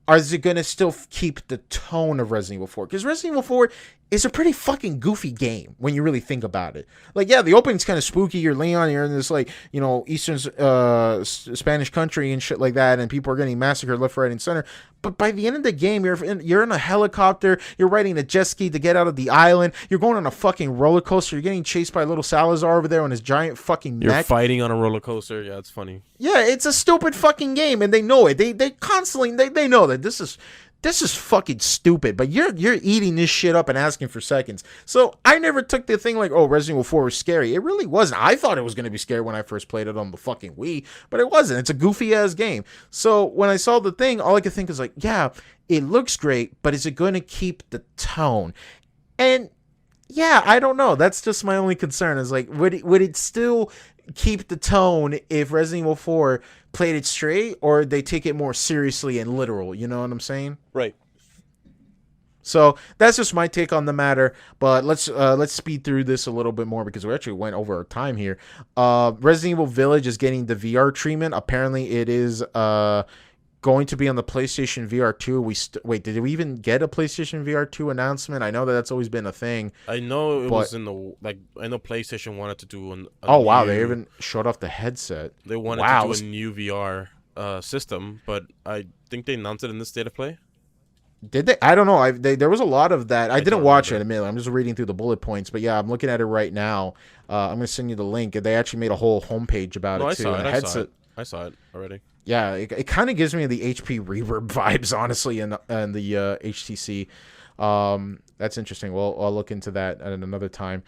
is it going to still keep the tone of Resident Evil 4? Because Resident Evil 4 is a pretty fucking goofy game when you really think about it. Like, yeah, the opening's kind of spooky. You're Leon, you're in this, like, Eastern Spanish country and shit like that, and people are getting massacred left, right, and center. But by the end of the game, you're in a helicopter, you're riding a jet ski to get out of the island, you're going on a fucking roller coaster, you're getting chased by little Salazar over there on his giant fucking neck. You're fighting on a roller coaster. Yeah, it's funny. Yeah, it's a stupid fucking game, and they know it. They constantly, they know that this is fucking stupid, but you're eating this shit up and asking for seconds. So I never took the thing like, oh, Resident Evil 4 was scary. It really wasn't. I thought it was going to be scary when I first played it on the fucking Wii, but it wasn't. It's a goofy ass game. So when I saw the thing, all I could think is like, yeah, it looks great, but is it going to keep the tone? And yeah, I don't know. That's just my only concern is like, would it still keep the tone if Resident Evil 4 played it straight, or they take it more seriously and literal? You know what I'm saying? Right. So that's just my take on the matter. But let's speed through this a little bit more because we actually went over our time here. Resident Evil Village is getting the VR treatment. Apparently, it is going to be on the PlayStation VR 2. Wait, did we even get a PlayStation VR 2 announcement? I know that's always been a thing. I know it was in the, like, I know PlayStation wanted to do wow, they even showed off the headset. They wanted to do a new VR system, but I think they announced it in this State of Play. Did they? I don't know. There was a lot of that. I didn't watch it, admittedly. I'm just reading through the bullet points. But yeah, I'm looking at it right now. I'm going to send you the link. They actually made a whole homepage about it, too. I saw it already. Yeah, it kind of gives me the HP Reverb vibes, honestly, in the HTC. That's interesting. Well, I'll look into that at another time.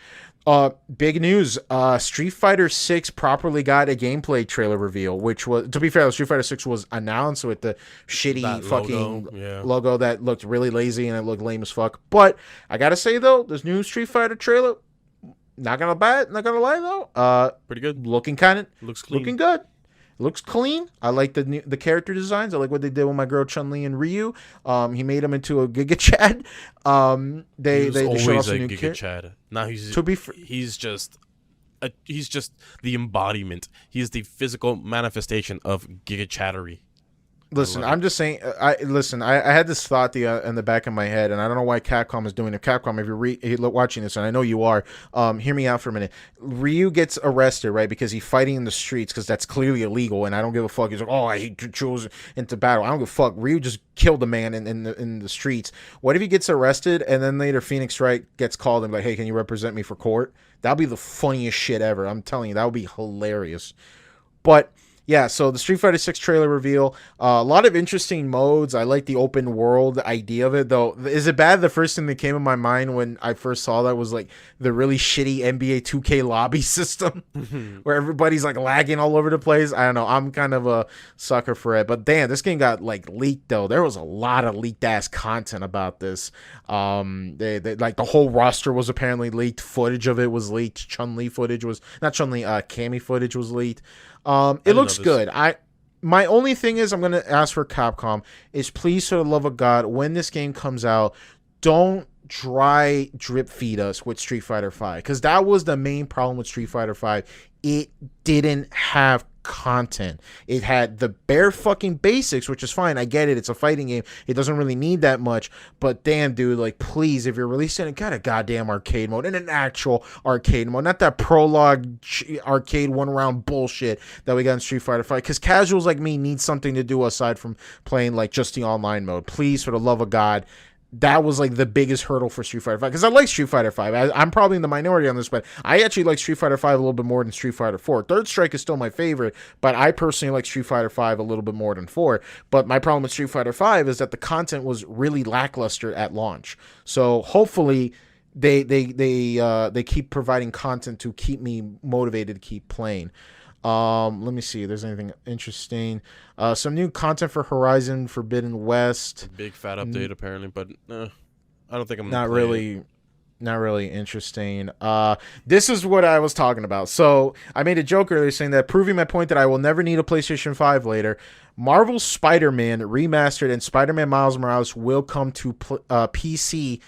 Big news. Street Fighter 6 properly got a gameplay trailer reveal, which was, to be fair, Street Fighter 6 was announced with the shitty That fucking logo, yeah. logo that looked really lazy and it looked lame as fuck. But I gotta say though, this new Street Fighter trailer, not gonna lie though, Pretty good. looking kind of Looks clean. looking good. Looks clean. I like the character designs. I like what they did with my girl Chun-Li and Ryu. He made him into a Giga Chad. He was They showed always off some a new Giga characters. Chad. Now To be he's just he's just the embodiment. He's the physical manifestation of Giga Chattery. Listen, love I'm just saying. I had this thought in the back of my head, and I don't know why Capcom is doing it. Capcom, if you're watching this, and I know you are, hear me out for a minute. Ryu gets arrested, right, because he's fighting in the streets, because that's clearly illegal, and I don't give a fuck. He's like, oh, he chose into battle. I don't give a fuck. Ryu just killed a man in the streets. What if he gets arrested, and then later Phoenix Wright gets called and like, hey, can you represent me for court? That'd be the funniest shit ever. I'm telling you, that would be hilarious. But yeah, so the Street Fighter 6 trailer reveal, a lot of interesting modes. I like the open world idea of it, though. Is it bad? The first thing that came in my mind when I first saw that was like the really shitty NBA 2K lobby system where everybody's like lagging all over the place. I don't know. I'm kind of a sucker for it. But damn, this game got like leaked, though. There was a lot of leaked ass content about this. They like the whole roster was apparently leaked. Footage of it was leaked. Chun-Li footage was not Chun-Li. Cammy footage was leaked. It looks good. My only thing is I'm gonna ask for Capcom is please, for the love of God, when this game comes out, don't dry drip feed us with Street Fighter V, because that was the main problem with Street Fighter V. It didn't have content. It had the bare fucking basics, which is fine. I get it. It's a fighting game. It doesn't really need that much. But damn, dude, like, please, if you're releasing it, got a goddamn arcade mode and an actual arcade mode, not that prologue arcade one round bullshit that we got in Street Fighter V. Because casuals like me need something to do aside from playing like just the online mode. Please, for the love of God. That was like the biggest hurdle for Street Fighter V, because I like Street Fighter V. I'm probably in the minority on this, but I actually like Street Fighter V a little bit more than Street Fighter 4. Third Strike is still my favorite, but I personally like Street Fighter V a little bit more than 4. But my problem with Street Fighter V is that the content was really lackluster at launch. So hopefully they keep providing content to keep me motivated to keep playing. Let me see if there's anything interesting. Some new content for Horizon Forbidden West. Big fat update apparently, but I don't think I'm not really interesting. This is what I was talking about. So I made a joke earlier saying that, proving my point that I will never need a PlayStation 5 later. Marvel's Spider-Man Remastered and Spider-Man Miles Morales will come to PC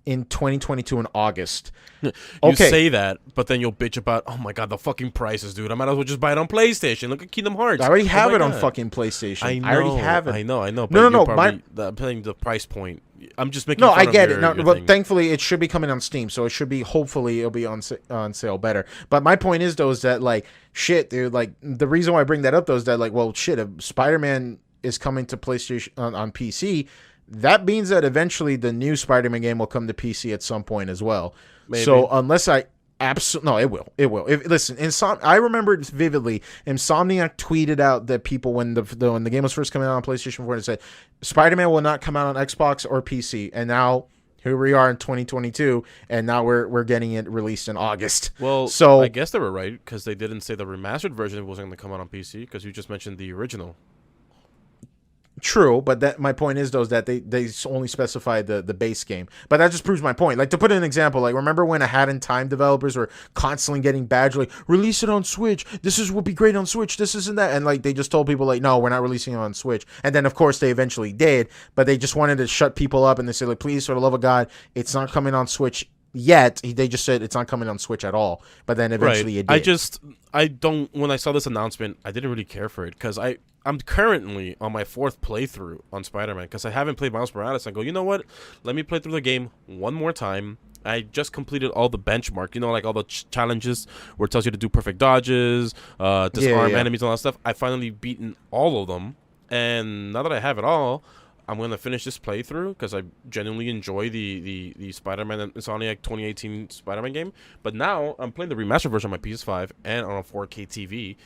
in 2022 in August. You say that, but then you'll bitch about, oh my god, the fucking prices, dude. I might as well just buy it on PlayStation. Look at Kingdom Hearts. I already have it on fucking PlayStation. I already have it. I know. But No. I'm playing the price point. I'm just making. No, fun I of get your, it. No, your but thing. thankfully it should be coming on Steam, so it should be. Hopefully, it'll be on sale better. But my point is though, is that like shit, dude. Like the reason why I bring that up though is that like, well, shit, if Spider-Man is coming to PlayStation on PC. That means that eventually the new Spider-Man game will come to PC at some point as well. Maybe. So unless I absolutely no, it will. Listen, I remember it vividly. Insomniac tweeted out that people when the game was first coming out on PlayStation 4, it said Spider-Man will not come out on Xbox or PC, and now here we are in 2022, and now we're getting it released in August. Well, so I guess they were right because they didn't say the remastered version wasn't going to come out on PC because you just mentioned the original. True, but that my point is though is that they only specified the base game. But that just proves my point. Like to put an example, like remember when A Hat in Time developers were constantly getting badged like release it on Switch. This would be great on Switch. This isn't that, and like they just told people like no, we're not releasing it on Switch. And then of course they eventually did, but they just wanted to shut people up and they said like please for the love of God, it's not coming on Switch yet. They just said it's not coming on Switch at all. But then eventually it did. I don't. When I saw this announcement, I didn't really care for it because I'm currently on my 4th playthrough on Spider-Man because I haven't played Miles Morales. I go, you know what? Let me play through the game one more time. I just completed all the benchmark, like all the challenges where it tells you to do perfect dodges, disarm enemies, and all that stuff. I finally beaten all of them, and now that I have it all, I'm going to finish this playthrough because I genuinely enjoy the Spider-Man and Insomniac 2018 Spider-Man game. But now I'm playing the remastered version on my PS5 and on a 4K TV.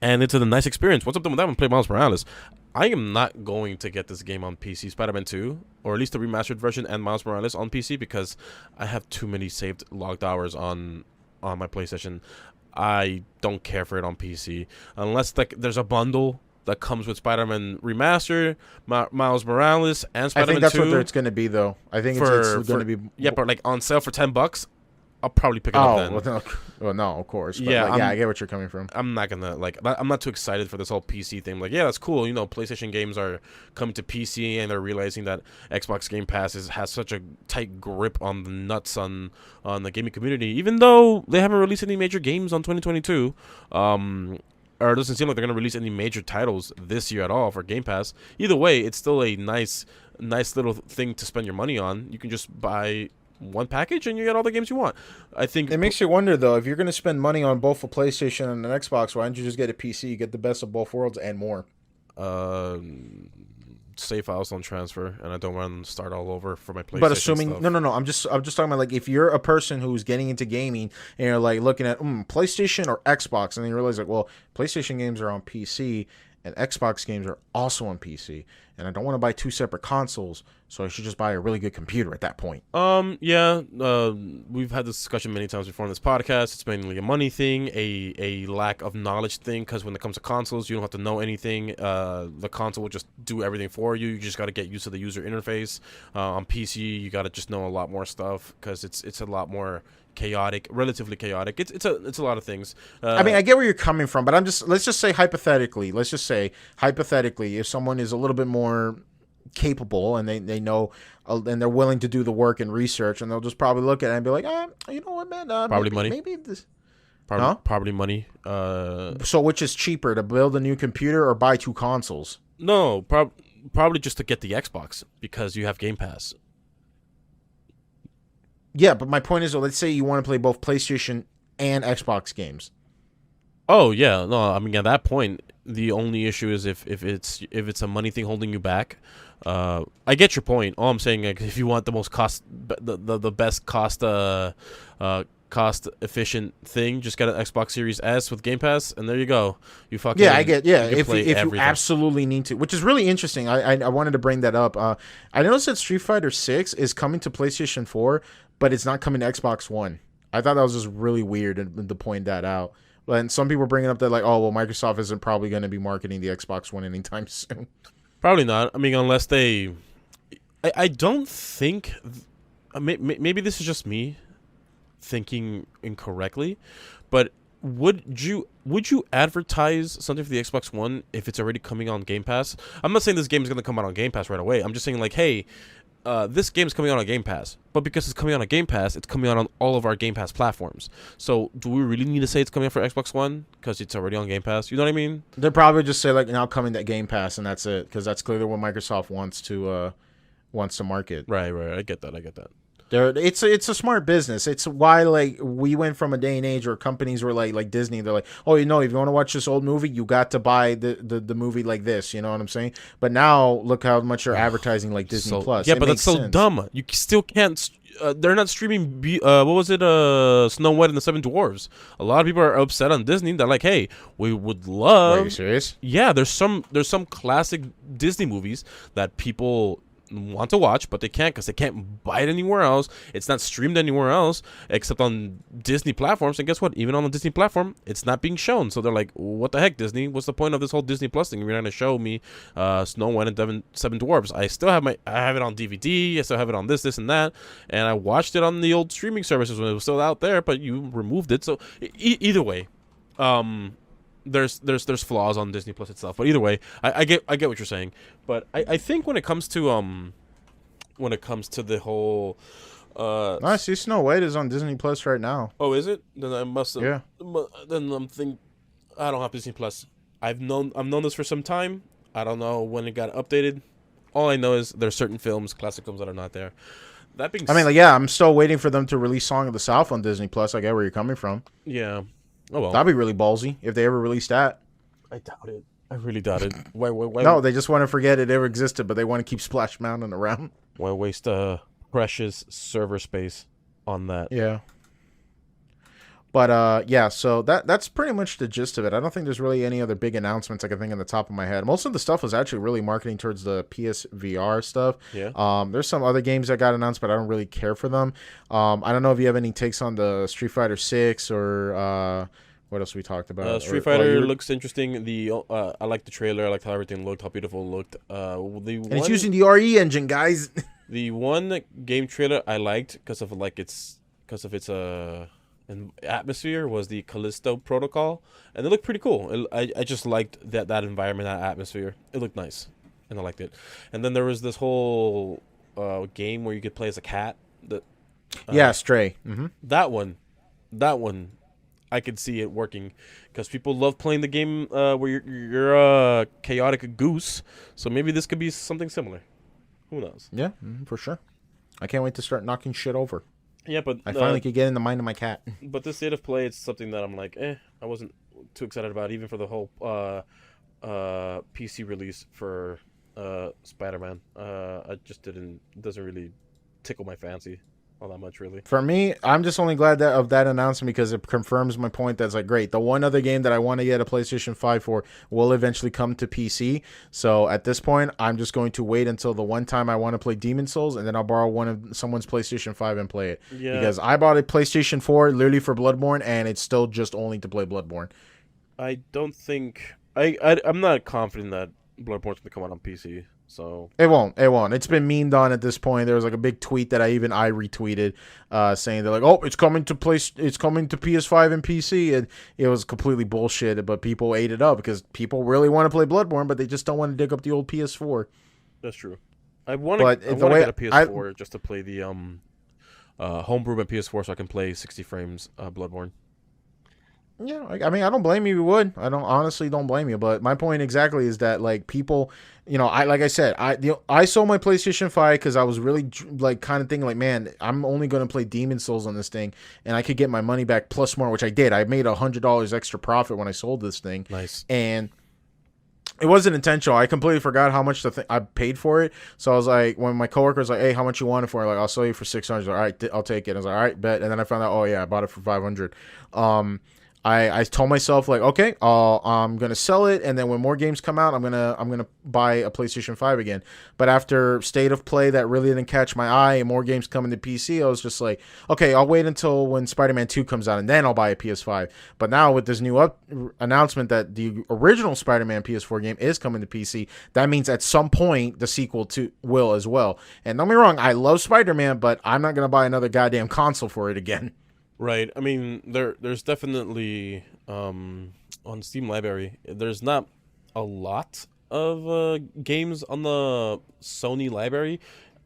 and it's a nice experience. What's up with that? I'm playing Miles Morales. I am not going to get this game on PC, Spider-Man 2, or at least the remastered version and Miles Morales on PC, because I have too many saved logged hours on my PlayStation. I don't care for it on PC unless there's a bundle that comes with Spider-Man Remastered, Miles Morales, and Spider-Man 2. I think that's what it's going to be, though. I think it's going to be... Yeah, but like on sale for $10, I'll probably pick it up then. Well, no, of course. But Yeah, I get what you're coming from. I'm not gonna I'm not too excited for this whole PC thing. Like, yeah, that's cool. You know, PlayStation games are coming to PC, and they're realizing that Xbox Game Pass has such a tight grip on the nuts on the gaming community. Even though they haven't released any major games on 2022, or it doesn't seem like they're gonna release any major titles this year at all for Game Pass. Either way, it's still a nice little thing to spend your money on. You can just buy one package and you get all the games you want. I think it makes you wonder, though, if you're going to spend money on both a PlayStation and an Xbox, why don't you just get a PC? You get the best of both worlds and more. Save files don't transfer, and I don't want to start all over for my PlayStation. But assuming stuff. no, I'm just talking about, like, if you're a person who's getting into gaming and you're like looking at PlayStation or Xbox, and then you realize, like, well, PlayStation games are on PC and Xbox games are also on PC, and I don't want to buy two separate consoles, so I should just buy a really good computer at that point. Yeah, we've had this discussion many times before on this podcast. It's mainly a money thing, a lack of knowledge thing, because when it comes to consoles, you don't have to know anything. The console will just do everything for you. You just got to get used to the user interface. On PC, you got to just know a lot more stuff, because it's a lot more chaotic, relatively chaotic. It's a lot of things. I mean, I get where you're coming from, but let's just say hypothetically, if someone is a little bit more capable and they know and they're willing to do the work and research, and they'll just probably look at it and be like, you know what, man, probably money. Maybe this. Probably money. So which is cheaper, to build a new computer or buy two consoles? No, probably just to get the Xbox, because you have Game Pass. Yeah, but my point is, let's say you want to play both PlayStation and Xbox games. Oh yeah, no, I mean, at that point, the only issue is if it's a money thing holding you back. I get your point. All I'm saying, like, if you want the most the best cost efficient thing, just get an Xbox Series S with Game Pass, and there you go. You fucking if you absolutely need to, which is really interesting. I wanted to bring that up. I noticed that Street Fighter 6 is coming to PlayStation 4, but it's not coming to Xbox One. I thought that was just really weird to point that out. And some people are bringing up that, like, oh, well, Microsoft isn't probably going to be marketing the Xbox One anytime soon. Probably not. I mean, unless they... I don't think... Maybe this is just me thinking incorrectly, but would you advertise something for the Xbox One if it's already coming on Game Pass? I'm not saying this game is going to come out on Game Pass right away. I'm just saying, like, hey... this game is coming out on Game Pass, but because it's coming out on Game Pass, it's coming out on all of our Game Pass platforms. So, do we really need to say it's coming out for Xbox One because it's already on Game Pass? You know what I mean? They'll probably just say, like, now coming to Game Pass, and that's it, because that's clearly what Microsoft wants to market. Right. I get that. It's a smart business. It's why, like, we went from a day and age where companies were like Disney. They're like, oh, you know, if you want to watch this old movie, you got to buy the movie like this. You know what I'm saying? But now look how much they're advertising like Disney Plus. Yeah, but that's so dumb. You still can't. They're not streaming. What was it? Snow White and the Seven Dwarfs. A lot of people are upset on Disney. They're like, hey, we would love. Are you serious? Yeah, there's some classic Disney movies that people want to watch, but they can't because they can't buy it anywhere else. It's not streamed anywhere else except on Disney platforms. And guess what? Even on the Disney platform, it's not being shown. So they're like, what the heck, Disney? What's the point of this whole Disney Plus thing? You're not going to show me Snow White and Seven Dwarfs. I have it on DVD. I still have it on this and that. And I watched it on the old streaming services when it was still out there, but you removed it. So either way, there's flaws on Disney Plus itself, but either way, I get what you're saying. But I think when it comes to the whole I see Snow White is on Disney Plus right now. Oh, is it? Then I must have. Yeah. Then I'm thinking I don't have Disney Plus. I've known this for some time. I don't know when it got updated. All I know is there's certain films, classic films, that are not there. That being, I'm still waiting for them to release Song of the South on Disney Plus. I get where you're coming from. Yeah. Oh well. That'd be really ballsy if they ever released that. I doubt it. I really doubt it. Why? No, they just want to forget it ever existed, but they want to keep Splash Mountain around. Why waste precious server space on that? Yeah. But yeah, so that's pretty much the gist of it. I don't think there's really any other big announcements I can think on the top of my head. Most of the stuff was actually really marketing towards the PSVR stuff. Yeah. There's some other games that got announced, but I don't really care for them. I don't know if you have any takes on the Street Fighter 6 or what else we talked about. Street Fighter looks interesting. I like the trailer. I liked how everything looked, how beautiful it looked. And it's using the RE engine, guys. The one game trailer I liked because of its an atmosphere was the Callisto Protocol, and it looked pretty cool. I just liked that environment, that atmosphere. It looked nice, and I liked it. And then there was this whole game where you could play as a cat. Yeah, Stray. That one, I could see it working because people love playing the game where you're a chaotic goose. So maybe this could be something similar. Who knows? Yeah, for sure. I can't wait to start knocking shit over. Yeah, but I finally could get in the mind of my cat. But this state of play, it's something that I'm like, I wasn't too excited about, even for the whole PC release for Spider-Man. I just didn't. It doesn't really tickle my fancy all that much, really. For me, I'm just only glad of that announcement because it confirms my point. That's like, great. The one other game that I want to get a PlayStation 5 for will eventually come to PC. So at this point, I'm just going to wait until the one time I want to play Demon Souls, and then I'll borrow one of someone's PlayStation 5 and play it. Yeah. Because I bought a PlayStation 4 literally for Bloodborne, and it's still just only to play Bloodborne. I don't think I'm not confident that Bloodborne's gonna come out on PC. So it won't. It's been memed on at this point. There was like a big tweet that I retweeted, saying they're like, "Oh, it's coming to PS5 and PC," and it was completely bullshit. But people ate it up because people really want to play Bloodborne, but they just don't want to dig up the old PS4. That's true. I want to get a PS4 just to play the homebrew on PS4, so I can play 60 frames Bloodborne. Yeah, I mean, I don't blame you. You would. I honestly don't blame you. But my point exactly is that like people, I sold my PlayStation 5 because I was really like kind of thinking like, man, I'm only going to play Demon Souls on this thing, and I could get my money back plus more, which I did. I made $100 extra profit when I sold this thing. Nice. And it wasn't intentional. I completely forgot how much I paid for it. So I was like, when my coworker was like, "Hey, how much you want it for?" Like, "I'll sell you for $600." All right, I'll take it. I was like, "All right, bet." And then I found out, oh yeah, I bought it for $500. I told myself like, okay, I'm gonna sell it, and then when more games come out, I'm gonna buy a PlayStation 5 again. But after State of Play that really didn't catch my eye, and more games coming to PC, I was just like, okay, I'll wait until when Spider-Man 2 comes out, and then I'll buy a PS5. But now with this new announcement that the original Spider-Man PS4 game is coming to PC, that means at some point the sequel to will as well. And don't get me wrong, I love Spider-Man, but I'm not gonna buy another goddamn console for it again. Right. I mean, there's definitely on Steam Library, there's not a lot of games on the Sony library,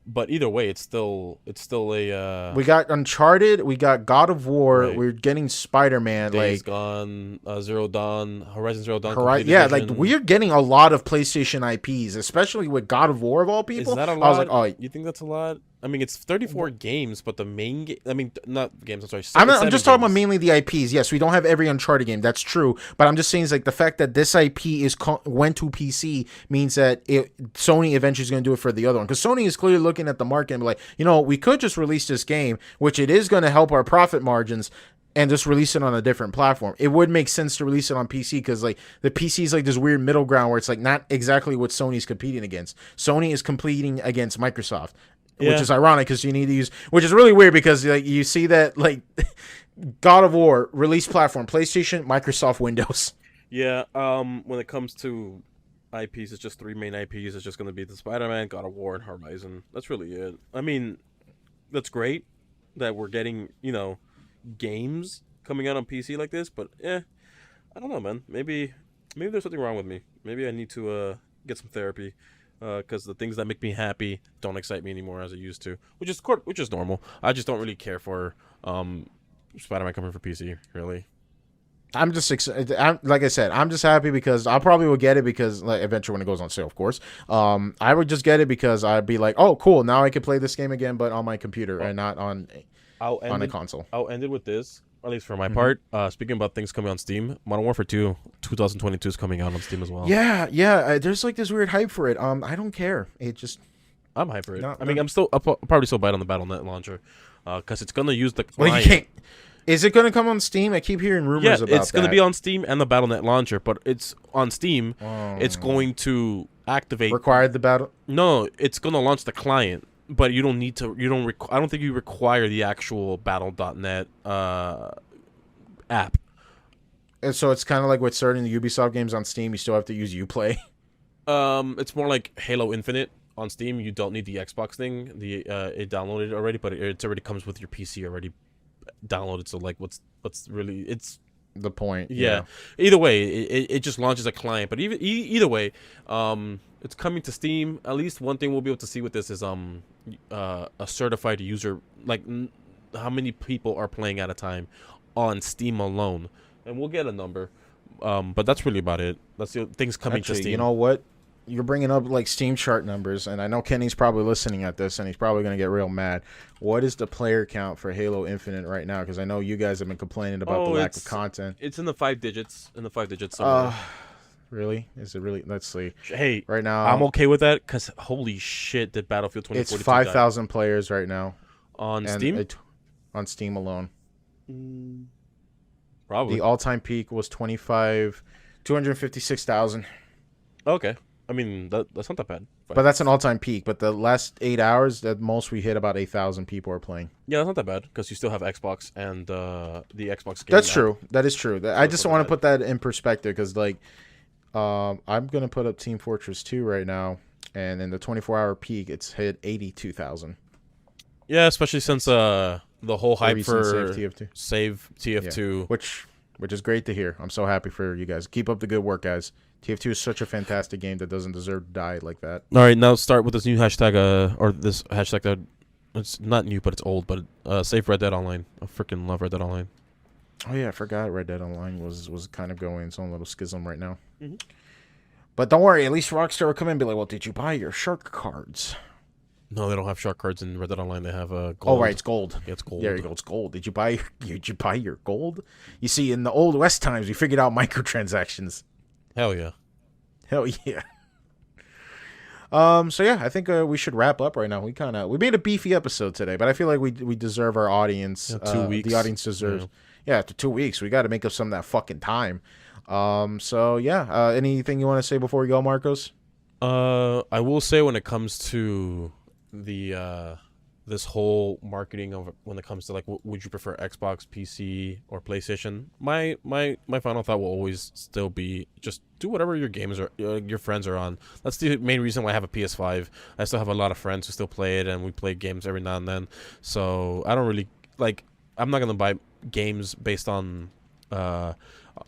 but either way, it's still a. We got Uncharted, we got God of War, right. We're getting Spider-Man, Days Gone, Zero Dawn, Horizon Zero Dawn. Yeah, like we're getting a lot of PlayStation IPs, especially with God of War of all people. Is that a lot? I was like, oh, you think that's a lot? I mean, it's 34 games, but the main game... I mean, not games, I'm sorry. I'm just talking about mainly the IPs. Yes, we don't have every Uncharted game. That's true. But I'm just saying, like, the fact that this IP went to PC means that Sony eventually is going to do it for the other one. Because Sony is clearly looking at the market and be like, we could just release this game, which it is going to help our profit margins, and just release it on a different platform. It would make sense to release it on PC because, like, the PC is like this weird middle ground where it's, like, not exactly what Sony's competing against. Sony is competing against Microsoft. Yeah. Which is ironic because you need to use, which is really weird because like you see that like God of War release platform PlayStation, Microsoft, Windows. Yeah. When it comes to IPs, it's just 3 main IPs. It's just going to be the Spider-Man, God of War, and Horizon. That's really it. I mean, that's great that we're getting games coming out on PC like this, but I don't know, man. Maybe there's something wrong with me. Maybe I need to get some therapy. Because the things that make me happy don't excite me anymore as it used to, which is normal. I just don't really care for Spider-Man coming for PC, really. I'm just excited. Like I said, I'm just happy because I probably will get it because like eventually when it goes on sale, of course. I would just get it because I'd be like, oh, cool, now I can play this game again, but on my computer and not on a console. I'll end it with this. At least for my part, speaking about things coming on Steam, Modern Warfare 2 2022 is coming out on Steam as well. Yeah. There's like this weird hype for it. I don't care. I'm hyped for it. I mean, I'll probably still buy it on the Battle.net launcher, because it's gonna use the client. Well, you can't. Is it going to come on Steam? I keep hearing rumors about that. It's going to be on Steam and the Battle.net launcher, but it's on Steam. It's going to activate. Require the battle? No, it's going to launch the client, but you don't need to. I don't think you require the actual Battle.net app. And so it's kind of like with certain Ubisoft games on Steam, you still have to use Uplay. It's more like Halo Infinite on Steam. You don't need the Xbox thing. It downloaded already, but it already comes with your PC already downloaded. So like, what's really it's the point? Yeah. Either way, it just launches a client. But either way, it's coming to Steam. At least one thing we'll be able to see with this is a certified user, like how many people are playing at a time on Steam alone. And we'll get a number, but that's really about it. That's the things coming to Steam. You know what? You're bringing up like Steam chart numbers, and I know Kenny's probably listening at this, and he's probably going to get real mad. What is the player count for Halo Infinite right now? Because I know you guys have been complaining about the lack of content. It's in the 5 digits. Really? Is it really? Let's see. Hey, right now I'm okay with that because holy shit, did Battlefield 2042 it's 5,000 players right now on Steam. On Steam alone. Probably. The all-time peak was 256,000. Okay. I mean, that's not that bad. But that's an all-time peak. But the last 8 hours, at most, we hit about 8,000 people are playing. Yeah, that's not that bad because you still have Xbox and the Xbox game. That's true. That is true. I just want to put that in perspective because, like, I'm going to put up Team Fortress 2 right now. And in the 24-hour peak, it's hit 82,000. Yeah, especially since the whole hype for Save TF2. Yeah. Which is great to hear. I'm so happy for you guys. Keep up the good work, guys. TF2 is such a fantastic game that doesn't deserve to die like that. All right, now start with this new hashtag, or this hashtag that it's not new, but it's old, but save Red Dead Online. I freaking love Red Dead Online. Oh, yeah, I forgot Red Dead Online was kind of going its own little schism right now. Mm-hmm. But don't worry, at least Rockstar will come in and be like, well, did you buy your shark cards? No, they don't have shark cards in Red Dead Online. They have gold. Oh, right, it's gold. Yeah, it's gold. There you go, it's gold. Did you buy your gold? You see, in the old West times, we figured out microtransactions. Hell yeah. Hell yeah. So yeah, I think we should wrap up right now. We made a beefy episode today, but I feel like we deserve our audience. 2 weeks. The audience deserves. Yeah, after 2 weeks, we got to make up some of that fucking time. So yeah, anything you want to say before we go, Marcos? I will say when it comes to the this whole marketing of when it comes to like would you prefer Xbox, PC, or PlayStation, my final thought will always still be just do whatever your games are your friends are on. That's the main reason why I have a PS5. I still have a lot of friends who still play it, and we play games every now and then. So I don't really I'm not gonna buy games based on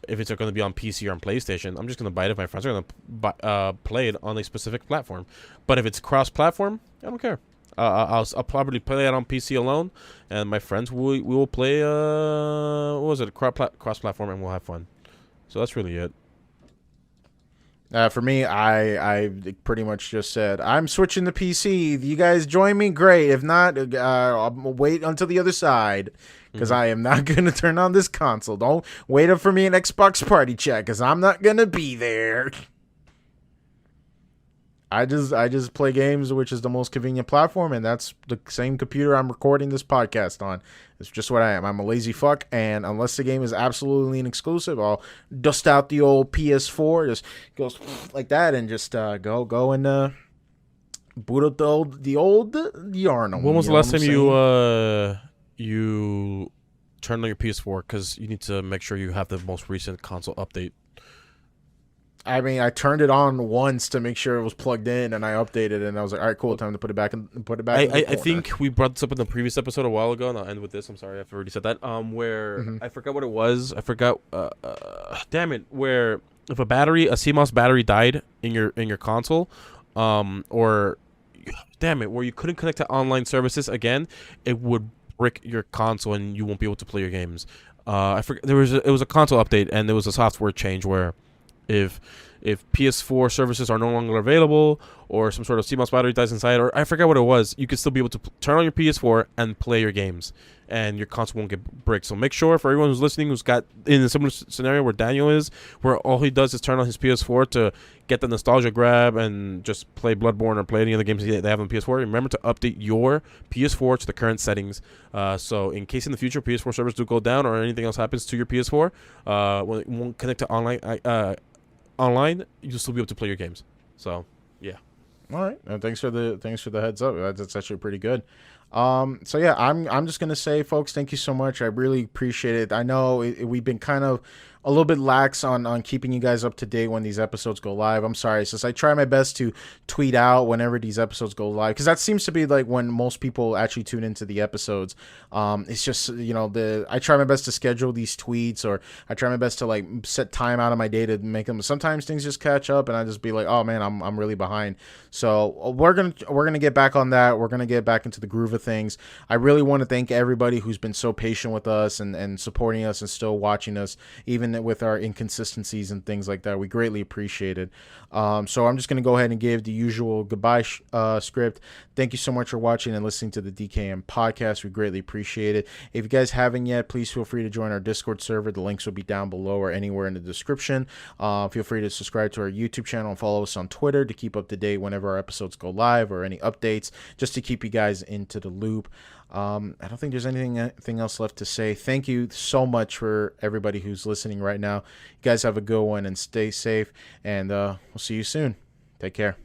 if it's going to be on PC or on PlayStation. I'm just going to buy it if my friends are going to play it on a specific platform. But if it's cross-platform, I don't care. I'll probably play it on PC alone, and my friends we will play cross-platform, and we'll have fun. So that's really it. For me, I pretty much just said I'm switching to PC. If you guys join me, great. If not, I'll wait until the other side. Because I am not going to turn on this console. Don't wait up for me an Xbox party chat, because I'm not going to be there. I just play games, which is the most convenient platform, and that's the same computer I'm recording this podcast on. It's just what I am. I'm a lazy fuck, and unless the game is absolutely an exclusive, I'll dust out the old PS4, just goes like that, and just go and boot up the old yarn. When was the last time you turned on your PS4? Because you need to make sure you have the most recent console update. I mean, I turned it on once to make sure it was plugged in, and I updated it, and I was like, all right, cool, time to put it back. I think we brought this up in the previous episode a while ago, and I'll end with this. I'm sorry, I've already said that. Where I forgot what it was. I forgot. Damn it. Where if a CMOS battery died in your console, or damn it, where you couldn't connect to online services again, it would brick your console, and you won't be able to play your games. I forget. It was a console update, and there was a software change where if if PS4 services are no longer available, or some sort of CMOS battery dies inside, or I forget what it was, you could still be able to turn on your PS4 and play your games, and your console won't get bricked. So make sure, for everyone who's listening who's got in a similar scenario where Daniel is, where all he does is turn on his PS4 to get the nostalgia grab and just play Bloodborne or play any other games they have on PS4, remember to update your PS4 to the current settings. So in case in the future PS4 servers do go down or anything else happens to your PS4, when it won't connect to online, you'll still be able to play your games. So yeah. All right. Thanks for the heads up. That's actually pretty good. So yeah, I'm just gonna say, folks, thank you so much. I really appreciate it. I know we've been kind of a little bit lax on keeping you guys up to date when these episodes go live. I'm sorry, since I try my best to tweet out whenever these episodes go live, because that seems to be like when most people actually tune into the episodes. It's just, I try my best to schedule these tweets, or I try my best to like set time out of my day to make them. Sometimes things just catch up, and I just be like, oh man, I'm really behind. So we're gonna get back on that. We're gonna get back into the groove of things. I really want to thank everybody who's been so patient with us and supporting us and still watching us, even with our inconsistencies and things like that. We greatly appreciate it. So I'm just going to go ahead and give the usual goodbye script. Thank you so much for watching and listening to the DKM podcast. We greatly appreciate it. If you guys haven't yet, please feel free to join our Discord server. The links will be down below or anywhere in the description. Feel free to subscribe to our YouTube channel and follow us on Twitter to keep up to date whenever our episodes go live or any updates, just to keep you guys into the loop. I don't think there's anything else left to say. Thank you so much for everybody who's listening right now. You guys have a good one and stay safe, and we'll see you soon. Take care.